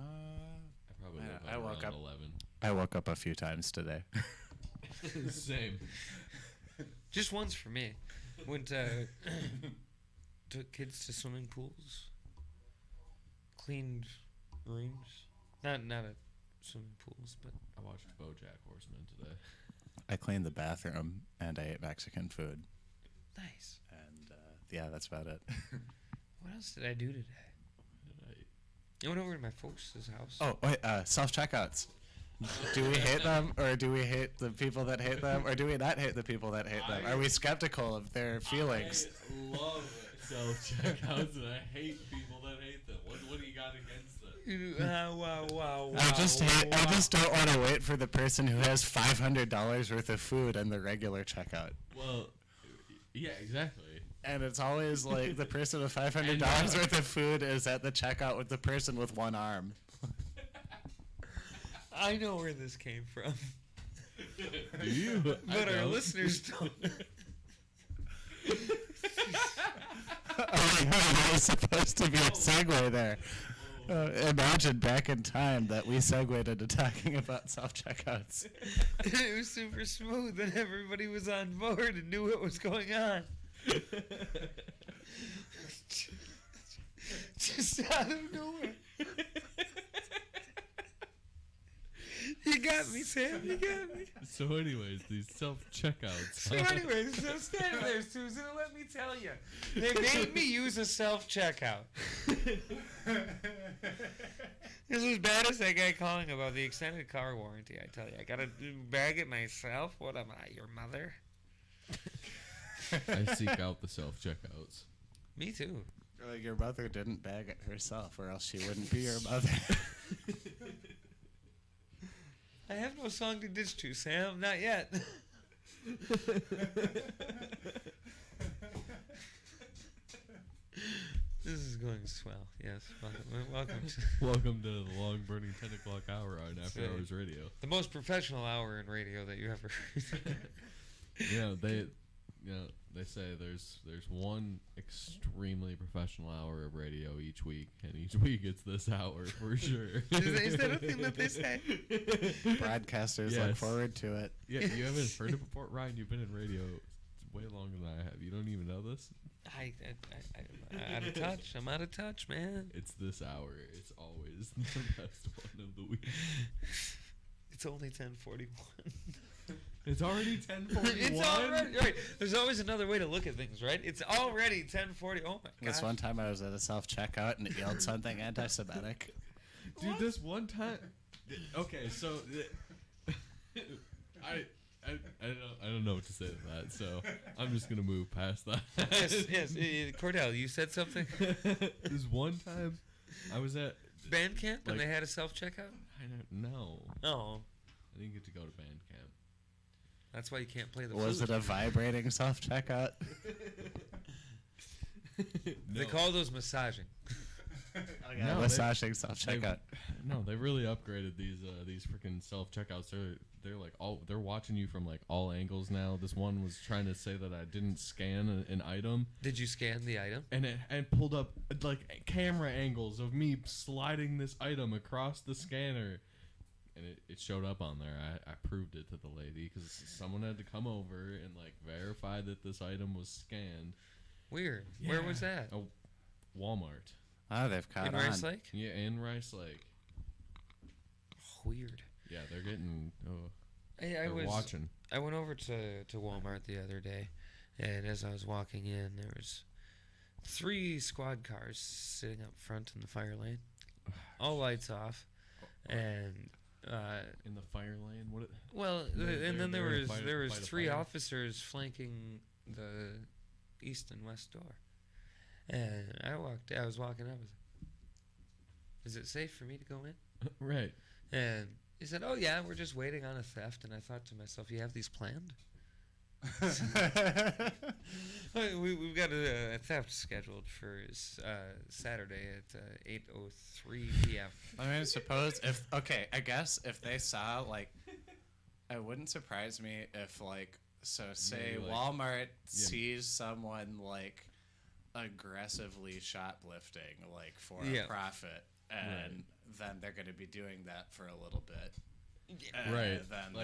probably woke up around 11. I woke up a few times today. Same. Just once for me. Went took kids to swimming pools. Cleaned rooms. Not at swimming pools, but I watched BoJack Horseman today. I cleaned the bathroom and I ate Mexican food. Nice. And yeah, that's about it. What else did I do today? I went over to my folks' house. Oh, wait, self-checkouts. Do we hate them, or do we hate the people that hate them, or do we not hate the people that hate them? Are we skeptical of their feelings? I love self-checkouts, and I hate people that hate them. What do you got against them? Wow. I just don't want to wait for the person who has $500 worth of food in the regular checkout. Well, yeah, exactly. And it's always like the person with $500 worth of food is at the checkout with the person with one arm. I know where this came from. Do you? But our listeners don't. There was supposed to be a segue there. Imagine back in time that we segued into talking about self-checkouts. It was super smooth and everybody was on board and knew what was going on. Just out of nowhere. You got me, Sam. You got me. So, anyways, these self-checkouts. So, anyways, so stand there, Susan, and let me tell you. They made me use a self-checkout. This is as bad as that guy calling about the extended car warranty, I tell you. I gotta bag it myself. What am I, your mother? I seek out the self-checkouts. Me too. Like your mother didn't bag it herself, or else she wouldn't be your mother. I have no song to ditch to, Sam. Not yet. This is going swell. Yes. Welcome to Welcome to the long burning 10 o'clock hour on After Hours Radio. the most professional hour in radio that you ever heard. They say there's one extremely professional hour of radio each week, and each week it's this hour for sure. Is that a thing that they say? Broadcasters look forward to it. Yeah, you haven't heard it before, Ryan. You've been in radio way longer than I have. You don't even know this. I'm out of touch. I'm out of touch, man. It's this hour. It's always the best one of the week. It's only 10:41. It's already 10:41. It's already right. There's always another way to look at things, right? It's already 10:40. Oh my god. This one time I was at a self-checkout and it yelled something anti-Semitic. Dude, this one time. Okay, so I don't know what to say to that, so I'm just gonna move past that. Yes. Kordell, you said something. This one time, I was at band camp and they had a self-checkout. I don't know. Oh. I didn't get to go to band camp. That's why you can't play the. Was flute. it a vibrating self-checkout? They call those massaging. No, massaging self-checkout. They really upgraded these freaking self-checkouts. They're like they're watching you from like all angles now. This one was trying to say that I didn't scan an item. Did you scan the item? And it pulled up like camera angles of me sliding this item across the scanner. And it showed up on there. I proved it to the lady because someone had to come over and like verify that this item was scanned. Weird. Yeah. Where was that? Oh, Walmart. Oh, they've caught in on. Rice Lake? Yeah, in Rice Lake. Weird. Yeah, they're getting. I was watching. I went over to Walmart the other day, and as I was walking in, there was 3 squad cars sitting up front in the fire lane, all lights off, and. In the fire lane, and then there was 3 officers flanking the east and west door, and I was walking up. Is it safe for me to go in? Right. And he said, "Oh yeah, we're just waiting on a theft." And I thought to myself, "You have these planned?" We've got a theft scheduled for Saturday at 8:03 p.m. I mean, suppose I guess if they saw it wouldn't surprise me if say Walmart sees someone aggressively shoplifting for a profit, and then they're going to be doing that for a little bit. Right. Then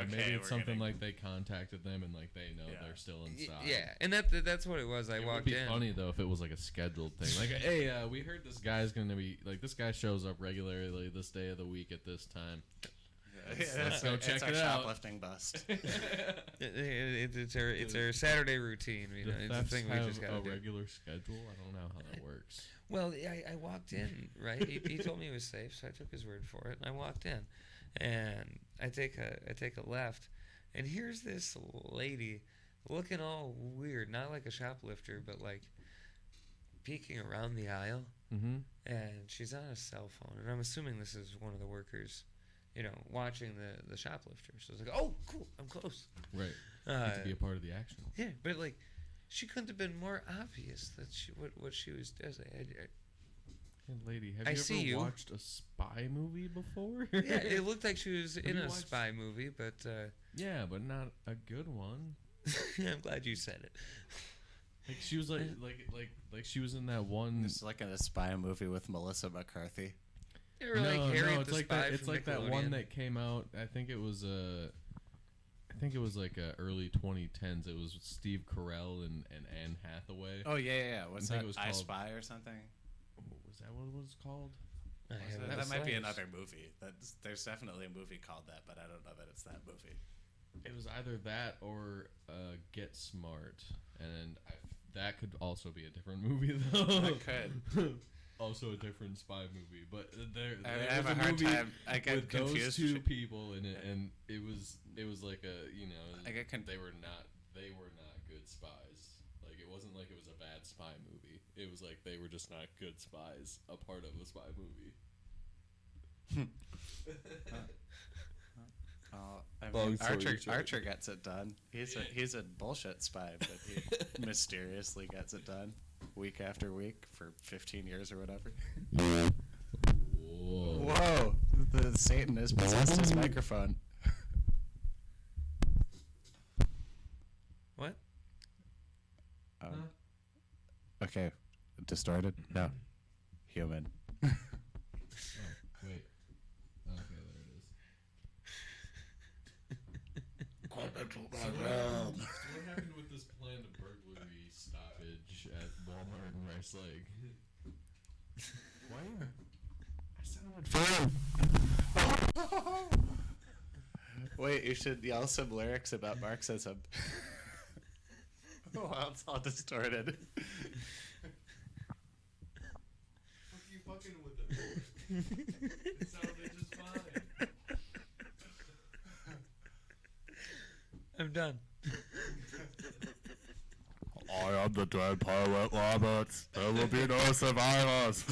maybe it's something like they contacted them and they know they're still inside. Yeah, and that's what it was. I walked in. It would be funny though if it was a scheduled thing. Hey, we heard this guy's gonna be this guy shows up regularly this day of the week at this time. Let's go check it out. Shoplifting bust. It's our Saturday routine. It's a thing we just got to do. A regular schedule. I don't know how that works. Well, I walked in, right? He told me it was safe, so I took his word for it. And I walked in, and I take a left, and here's this lady looking all weird, not like a shoplifter, but peeking around the aisle. Mm-hmm. And she's on a cell phone, and I'm assuming this is one of the workers, watching the shoplifter. So I was like, oh, cool, I'm close. Right. To be a part of the action. Yeah, but she couldn't have been more obvious that what she was doing. Hey, lady, have you ever watched a spy movie before? Yeah, it looked like she was in a spy movie, but yeah, but not a good one. I'm glad you said it. She was like she was in that one. It's like in a spy movie with Melissa McCarthy. It's like that. It's like that one that came out. I think it was early 2010s. It was with Steve Carell and Anne Hathaway. Oh yeah. What's that? It was I called Spy or something. Was that what it was called? That might be another movie. There's definitely a movie called that, but I don't know that it's that movie. It was either that or Get Smart, and that could also be a different movie though. It could. Also a different spy movie, but I have a hard time. I get with confused. Those two people in it, and it was like a they were not good spies. Like it wasn't like it was a bad spy movie. It was like they were just not good spies. A part of a spy movie. Archer gets it done. He's a bullshit spy, but he mysteriously gets it done week after week for 15 years or whatever. Whoa! The Satan has possessed his microphone. What? Okay, distorted? No, human. Wait. Okay, there it is. What happened with this planned burglary stoppage at Walmart and Rice Lake? Why? I sounded fine. Wait, you should yell some lyrics about Marxism. Wow, it's all distorted. What are you fucking with it? It sounded just fine. I'm done. I am the dead pilot Roberts. There will be no survivors.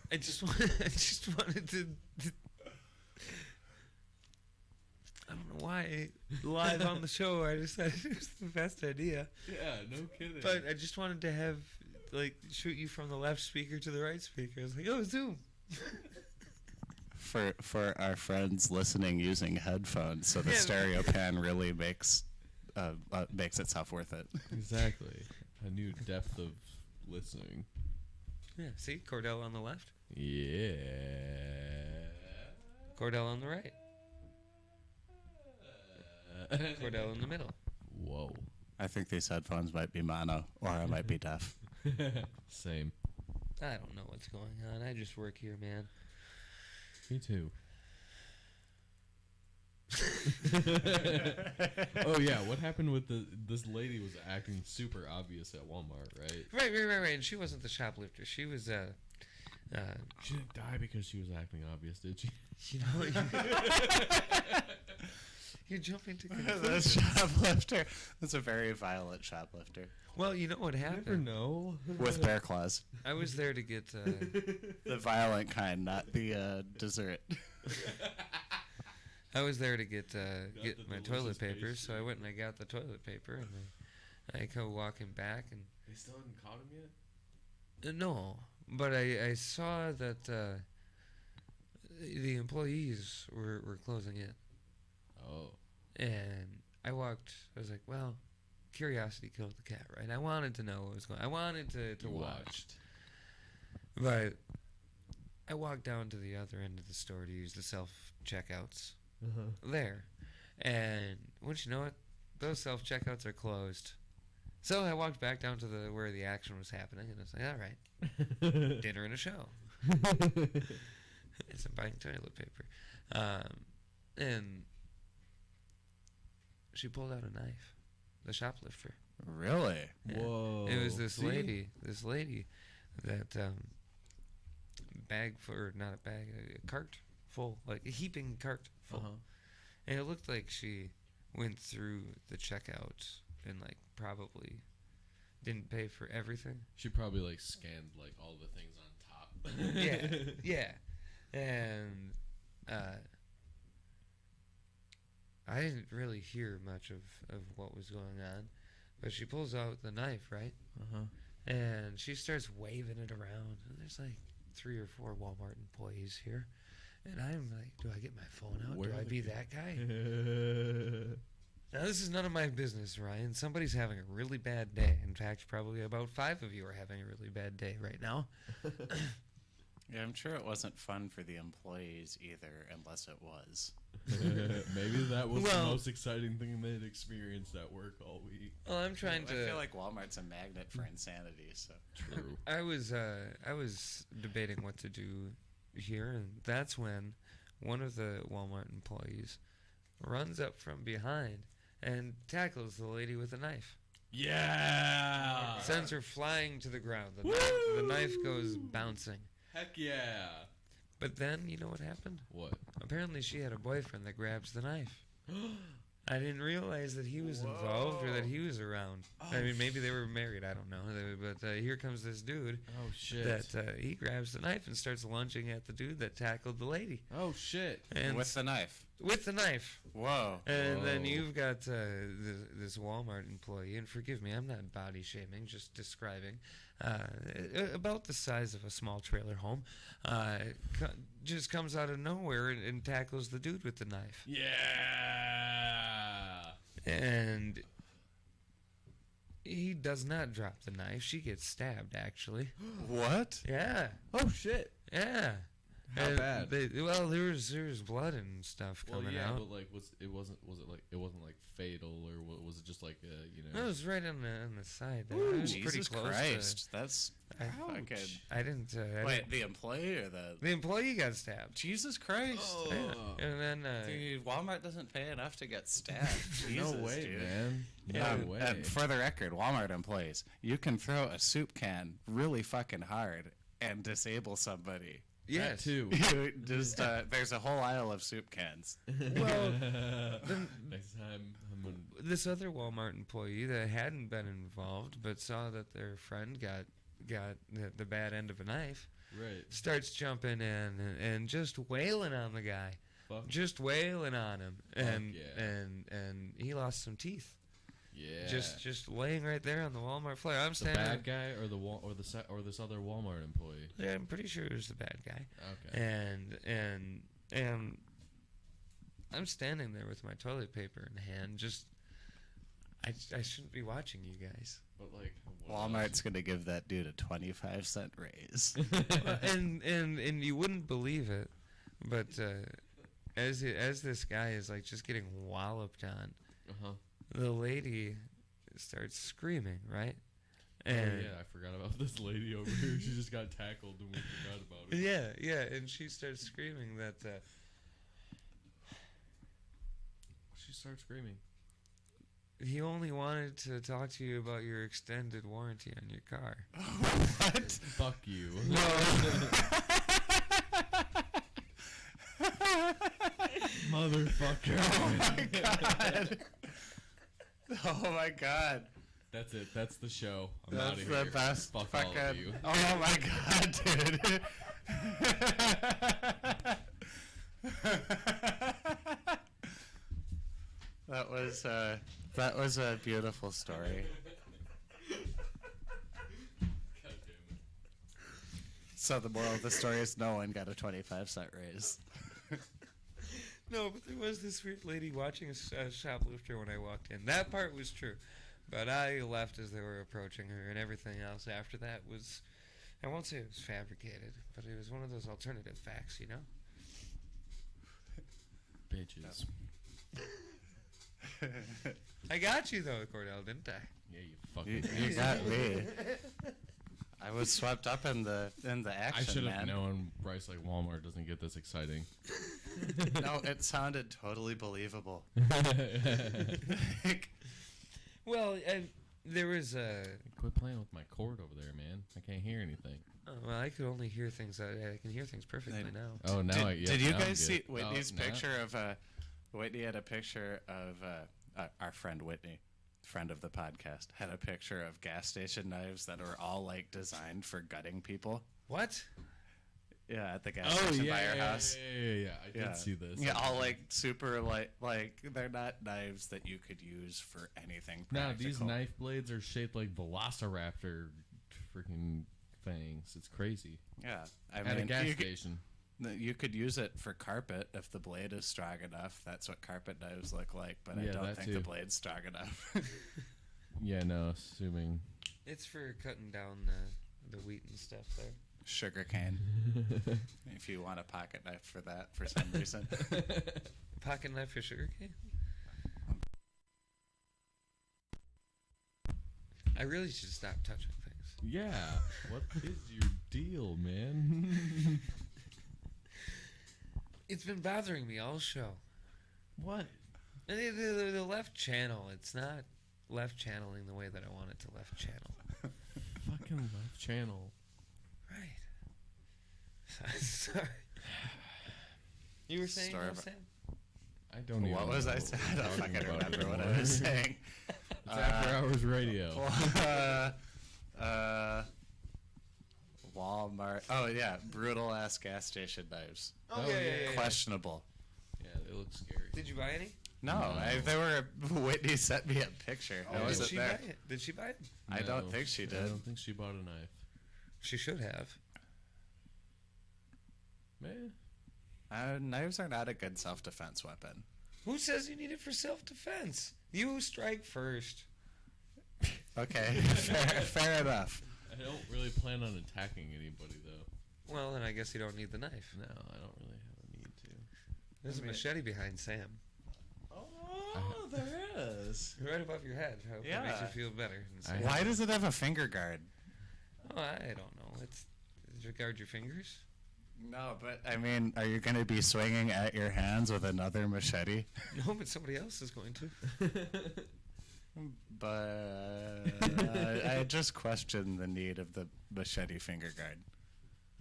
I just wanted to. I don't know why live on the show. I just thought it was the best idea. Yeah, no kidding. But I just wanted to have shoot you from the left speaker to the right speaker. I was like, oh, Zoom. For our friends listening using headphones, so the stereo pan really makes itself worth it. Exactly. A new depth of listening. Yeah, see? Kordell on the left. Yeah. Kordell on the right. Kordell in the middle. Whoa. I think these headphones might be mono, or I might be deaf. Same. I don't know what's going on. I just work here, man. Me too. Oh yeah, what happened with this lady was acting super obvious at Walmart, right? Right. And she wasn't the shoplifter. She was she didn't die because she was acting obvious, did she? You know, you're jumping to conclusions. That's shoplifter. That's a very violent shoplifter. Well, you know what happened? Never know. With bear claws. I was there to get the violent kind, not the dessert. I was there to get my toilet paper, so I went and I got the toilet paper, and I go walking back, and they still haven't caught him yet. No, but I saw that the employees were closing in. Oh. And I was like, well, curiosity killed the cat, right? I wanted to know what was going on. I wanted to watch. But I walked down to the other end of the store to use the self-checkouts there. And wouldn't you know it, those self-checkouts are closed. So I walked back down to where the action was happening, and I was like, all right, dinner and a show. As I'm buying toilet paper. And she pulled out a knife, the shoplifter. Really? Yeah. Whoa. It was this lady that a cart full, like a heaping cart full. And it looked like she went through the checkout and probably didn't pay for everything. She probably scanned all the things on top. Yeah. And I didn't really hear much of what was going on, but she pulls out the knife, right? And she starts waving it around. And there's 3 or 4 Walmart employees here. And I'm like, do I get my phone out? Do I be that guy? Now, this is none of my business, Ryan. Somebody's having a really bad day. In fact, probably about 5 of you are having a really bad day right now. Yeah, I'm sure it wasn't fun for the employees either, unless it was. Maybe that was the most exciting thing they'd experienced at work all week. Well, I'm trying to. I feel like Walmart's a magnet for insanity. So true. I was debating what to do here, and that's when one of the Walmart employees runs up from behind and tackles the lady with a knife. Yeah! Sends her flying to the ground. The knife goes bouncing. Heck yeah! But then, you know what happened? What? Apparently she had a boyfriend that grabs the knife. I didn't realize that he was involved or that he was around. I mean, maybe they were married. I don't know. But here comes this dude. Oh, shit. That he grabs the knife and starts lunging at the dude that tackled the lady. Oh, shit. And with the knife. With the knife. Whoa. And then you've got this Walmart employee, and forgive me, I'm not body shaming, just describing, about the size of a small trailer home, just comes out of nowhere and tackles the dude with the knife. Yeah. And he does not drop the knife. She gets stabbed, actually. What? Yeah. Oh, shit. Yeah. How bad? Well, there was blood and stuff coming out. But like, it wasn't like fatal, or was it just like No, it was right on the side. There. Ooh, it was Jesus pretty close Christ, that's fucking. I didn't. Wait, the employee or the employee got stabbed. Jesus Christ! Oh. Yeah. And then dude, Walmart doesn't pay enough to get stabbed. No Jesus, way, dude. man. No way. And for the record, Walmart employees, you can throw a soup can really fucking hard and disable somebody. Yes. Too. You just there's a whole aisle of soup cans. Well, next time this other Walmart employee that hadn't been involved but saw that their friend got the bad end of a knife, right, starts jumping in and just wailing on the guy, just wailing on him, and he lost some teeth. Yeah. Just laying right there on the Walmart floor. I'm the standing. bad guy or this other Walmart employee? Yeah, I'm pretty sure it was the bad guy. Okay. And I'm standing there with my toilet paper in hand. Just I shouldn't be watching you guys. But like Walmart's gonna give that dude a 25-cent raise. and you wouldn't believe it, but as this guy is like just getting walloped on. The lady starts screaming, right? And yeah, I forgot about this lady over here. She just got tackled and we forgot about it. Yeah, and she starts screaming that. She starts screaming. He only wanted to talk to you about your extended warranty on your car. What? Fuck you. Motherfucker. Oh my god. Oh my god. That's it. That's the show. I'm That's out of here. the best. Fuck fucking, all of you. Oh my god, dude. That was a beautiful story. So the moral of the story is no one got a 25-cent raise. No, but there was this weird lady watching a shoplifter when I walked in. That part was true. But I left as they were approaching her, and everything else after that was, I won't say it was fabricated, but it was one of those alternative facts, you know? Bitches. I got you, though, Kordell, didn't I? Yeah, you fucking You got me. I was swept up in the action, I should have man. known Bryce like Walmart doesn't get this exciting. No, it sounded totally believable. Well, there was a... Quit playing with my cord over there, man. I can't hear anything. Oh, well, I could only hear things. I can hear things perfectly now. Oh, now Did you now guys see I'm good. Whitney's Oh, picture of... Whitney had a picture of... our friend Whitney, friend of the podcast, had a picture of gas station knives that were all, like, designed for gutting people. What? Yeah, at the gas station by our house. Yeah. I did see this. Yeah, all like super like they're not knives that you could use for anything practical. Now these knife blades are shaped like Velociraptor freaking fangs. It's crazy. Yeah, At a gas station. You could use it for carpet if the blade is strong enough. That's what carpet knives look like, but I don't think the blade's strong enough. Yeah, no, assuming. It's for cutting down the wheat and stuff there. Sugar cane. If you want a pocket knife for that for some reason. Pocket knife for sugar cane? I really should stop touching things. Yeah. What is your deal, man? It's been bothering me all show. What? The left channel. It's not left channeling the way that I want it to left channel. Fucking left channel. Right. Sorry. You were saying, Sam? I don't even What was know I what saying? we're I don't talking fucking about remember what I anymore. was saying. It's After Hours Radio. Walmart. Oh, yeah. Brutal ass gas station knives. Oh, yeah. Questionable. Yeah, they look scary. Did you buy any? No, they were. Whitney sent me a picture. I wasn't there. Did she buy it? I don't think she did. I don't think she bought a knife. She should have. Man. Knives are not a good self-defense weapon. Who says you need it for self-defense? You strike first. Okay, fair enough. I don't really plan on attacking anybody, though. Well, then I guess you don't need the knife. No, I don't really have a need to. There's a machete behind Sam. Oh, there is. Right above your head. I hope that makes you feel better. Why does it have a finger guard? Oh, I don't know. Does it guard your fingers? No, but I mean, are you going to be swinging at your hands with another machete? No, but somebody else is going to. But I just question the need of the machete finger guard.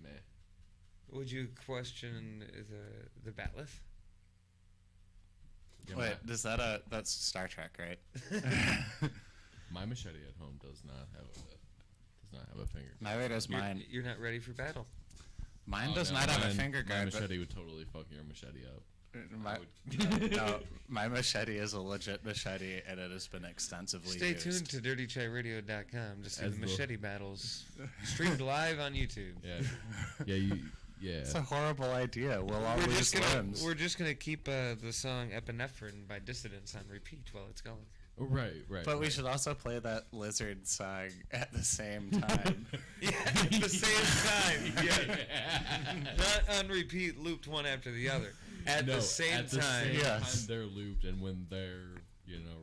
Meh. Would you question the batleth? Yeah, Wait, that's Star Trek, right? My machete at home does not have a finger. Neither does mine. You're not ready for battle. Mine does not have a finger guard. My machete would totally fuck your machete up. No, my machete is a legit machete, and it has been extensively Stay used. tuned to dirtychairadio.com to see the machete battles streamed live on YouTube. Yeah. It's a horrible idea. We'll all lose limbs. We're just gonna keep the song "Epinephrine" by Dissidents on repeat while it's going. Right. But we should also play that Lizard song at the same time. At the same time. Yeah. Not on repeat, looped one after the other. At the same time. Yes. They're looped, and when their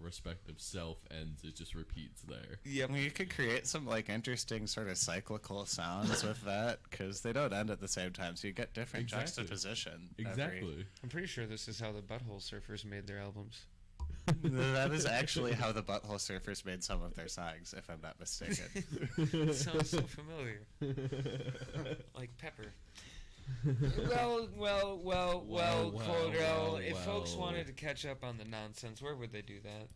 respective self ends, it just repeats there. Yeah, I mean, you could create some interesting sort of cyclical sounds with that, because they don't end at the same time, so you get different juxtaposition. Exactly. I'm pretty sure this is how the Butthole Surfers made their albums. That is actually how the Butthole Surfers made some of their songs, if I'm not mistaken. It sounds so familiar. Like pepper. Well, Kordell, if folks wanted to catch up on the nonsense, where would they do that?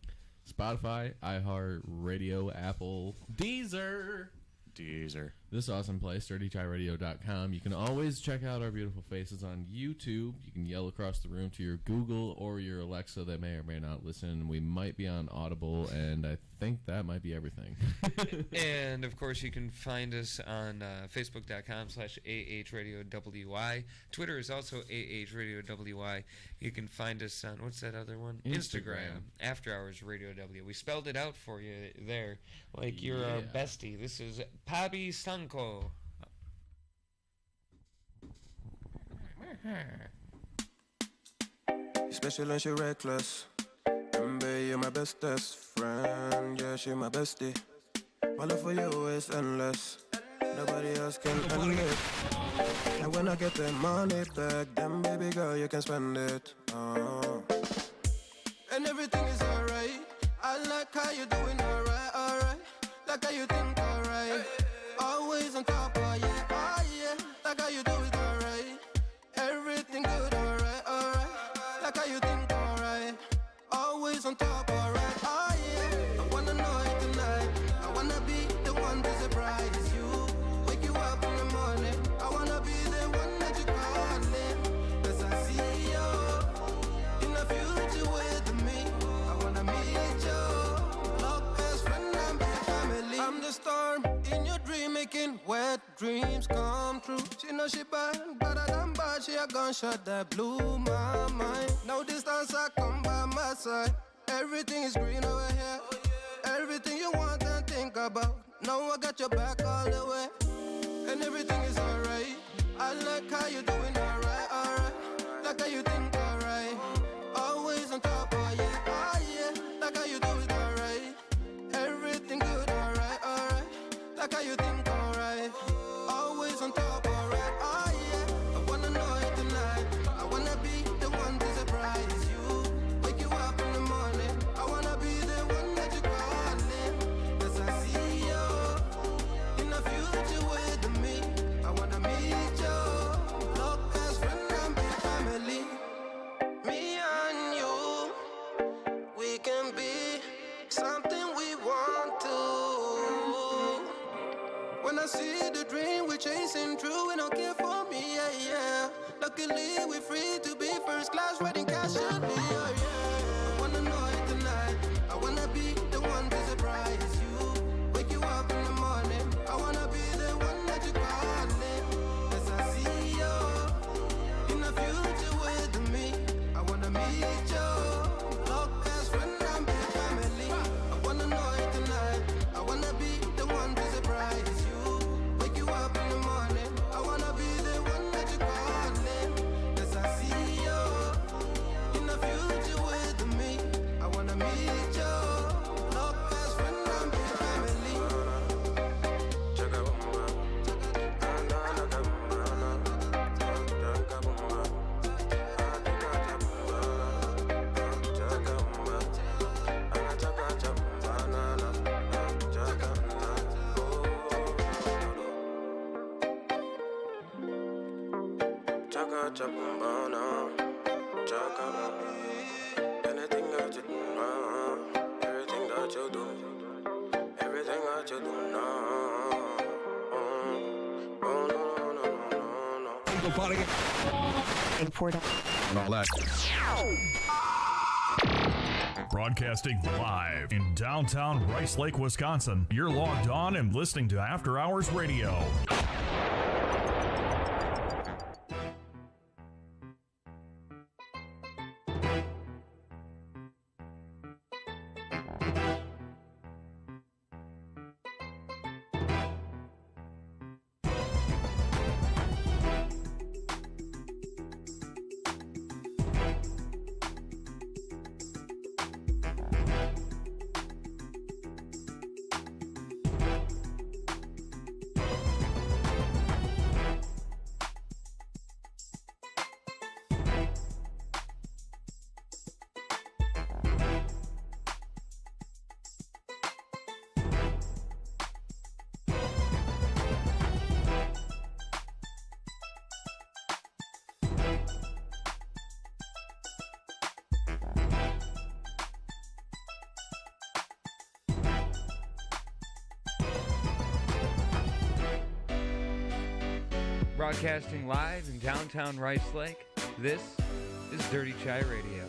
Spotify, iHeartRadio, Apple, Deezer. This awesome place, dirtychairadio.com. You can always check out our beautiful faces on YouTube. You can yell across the room to your Google or your Alexa that may or may not listen. We might be on Audible, and I think that might be everything. And, of course, you can find us on Facebook.com/AHRadioWY. Twitter is also AHRadioWY. You can find us on, what's that other one? Instagram. After Hours Radio W. We spelled it out for you there, like you're our bestie. This is Pabi Sanko. Special and she reckless. Remember, you're my bestest friend. Yeah, she my bestie. My love for you is endless. Nobody else can end it. And when I get the money back, then baby girl, you can spend it. And everything is alright. I like how you doing alright. Like how you think alright. Always on top, oh yeah. Like how you do it alright. Everything good, alright. Like how you think alright. Always on top, alright. Oh yeah. I wanna know it tonight. I wanna be the one to surprise you. Wake you up in the morning. I wanna be the one that you calling. 'Cause I see you in the future with me. I wanna meet you. Love best friend and be family. I'm the storm in your dream, making wet dreams come true. She know she bad, better than bad. She a gunshot that blew my mind. No distance, I come by my side. Everything is green over here. Everything you want and think about. Now I got your back all the way. And everything is alright. I like how you doing alright. Like how you think alright. Always on top, oh yeah. Like how you do it alright. Everything good, alright. Like how you think alright. Always on top, alright. I wanna know it tonight. I wanna be can be something we want to. When I see the dream we're chasing true, we don't care for me, yeah, yeah. Luckily we're free to be first class, riding casually, yeah, yeah. I wanna know it tonight. I wanna be the one to surprise you. Wake you up in the morning. I wanna be the one that you calling. 'Cause I see you in the future with me. I wanna meet you. Look as friend and big family. I wanna know it tonight. I wanna be the one to surprise you. Wake you up in the morning. I wanna be the one that you calling. 'Cause I see you in the future with me. I wanna meet you. Look as friend and big family. Anything that you do now, everything that you do, everything that you do now. Oh, no, no, no, no, no. Go party. Import. And all that. Broadcasting live in downtown Rice Lake, Wisconsin. You're logged on and listening to After Hours Radio. Broadcasting live in downtown Rice Lake, this is Dirty Chai Radio.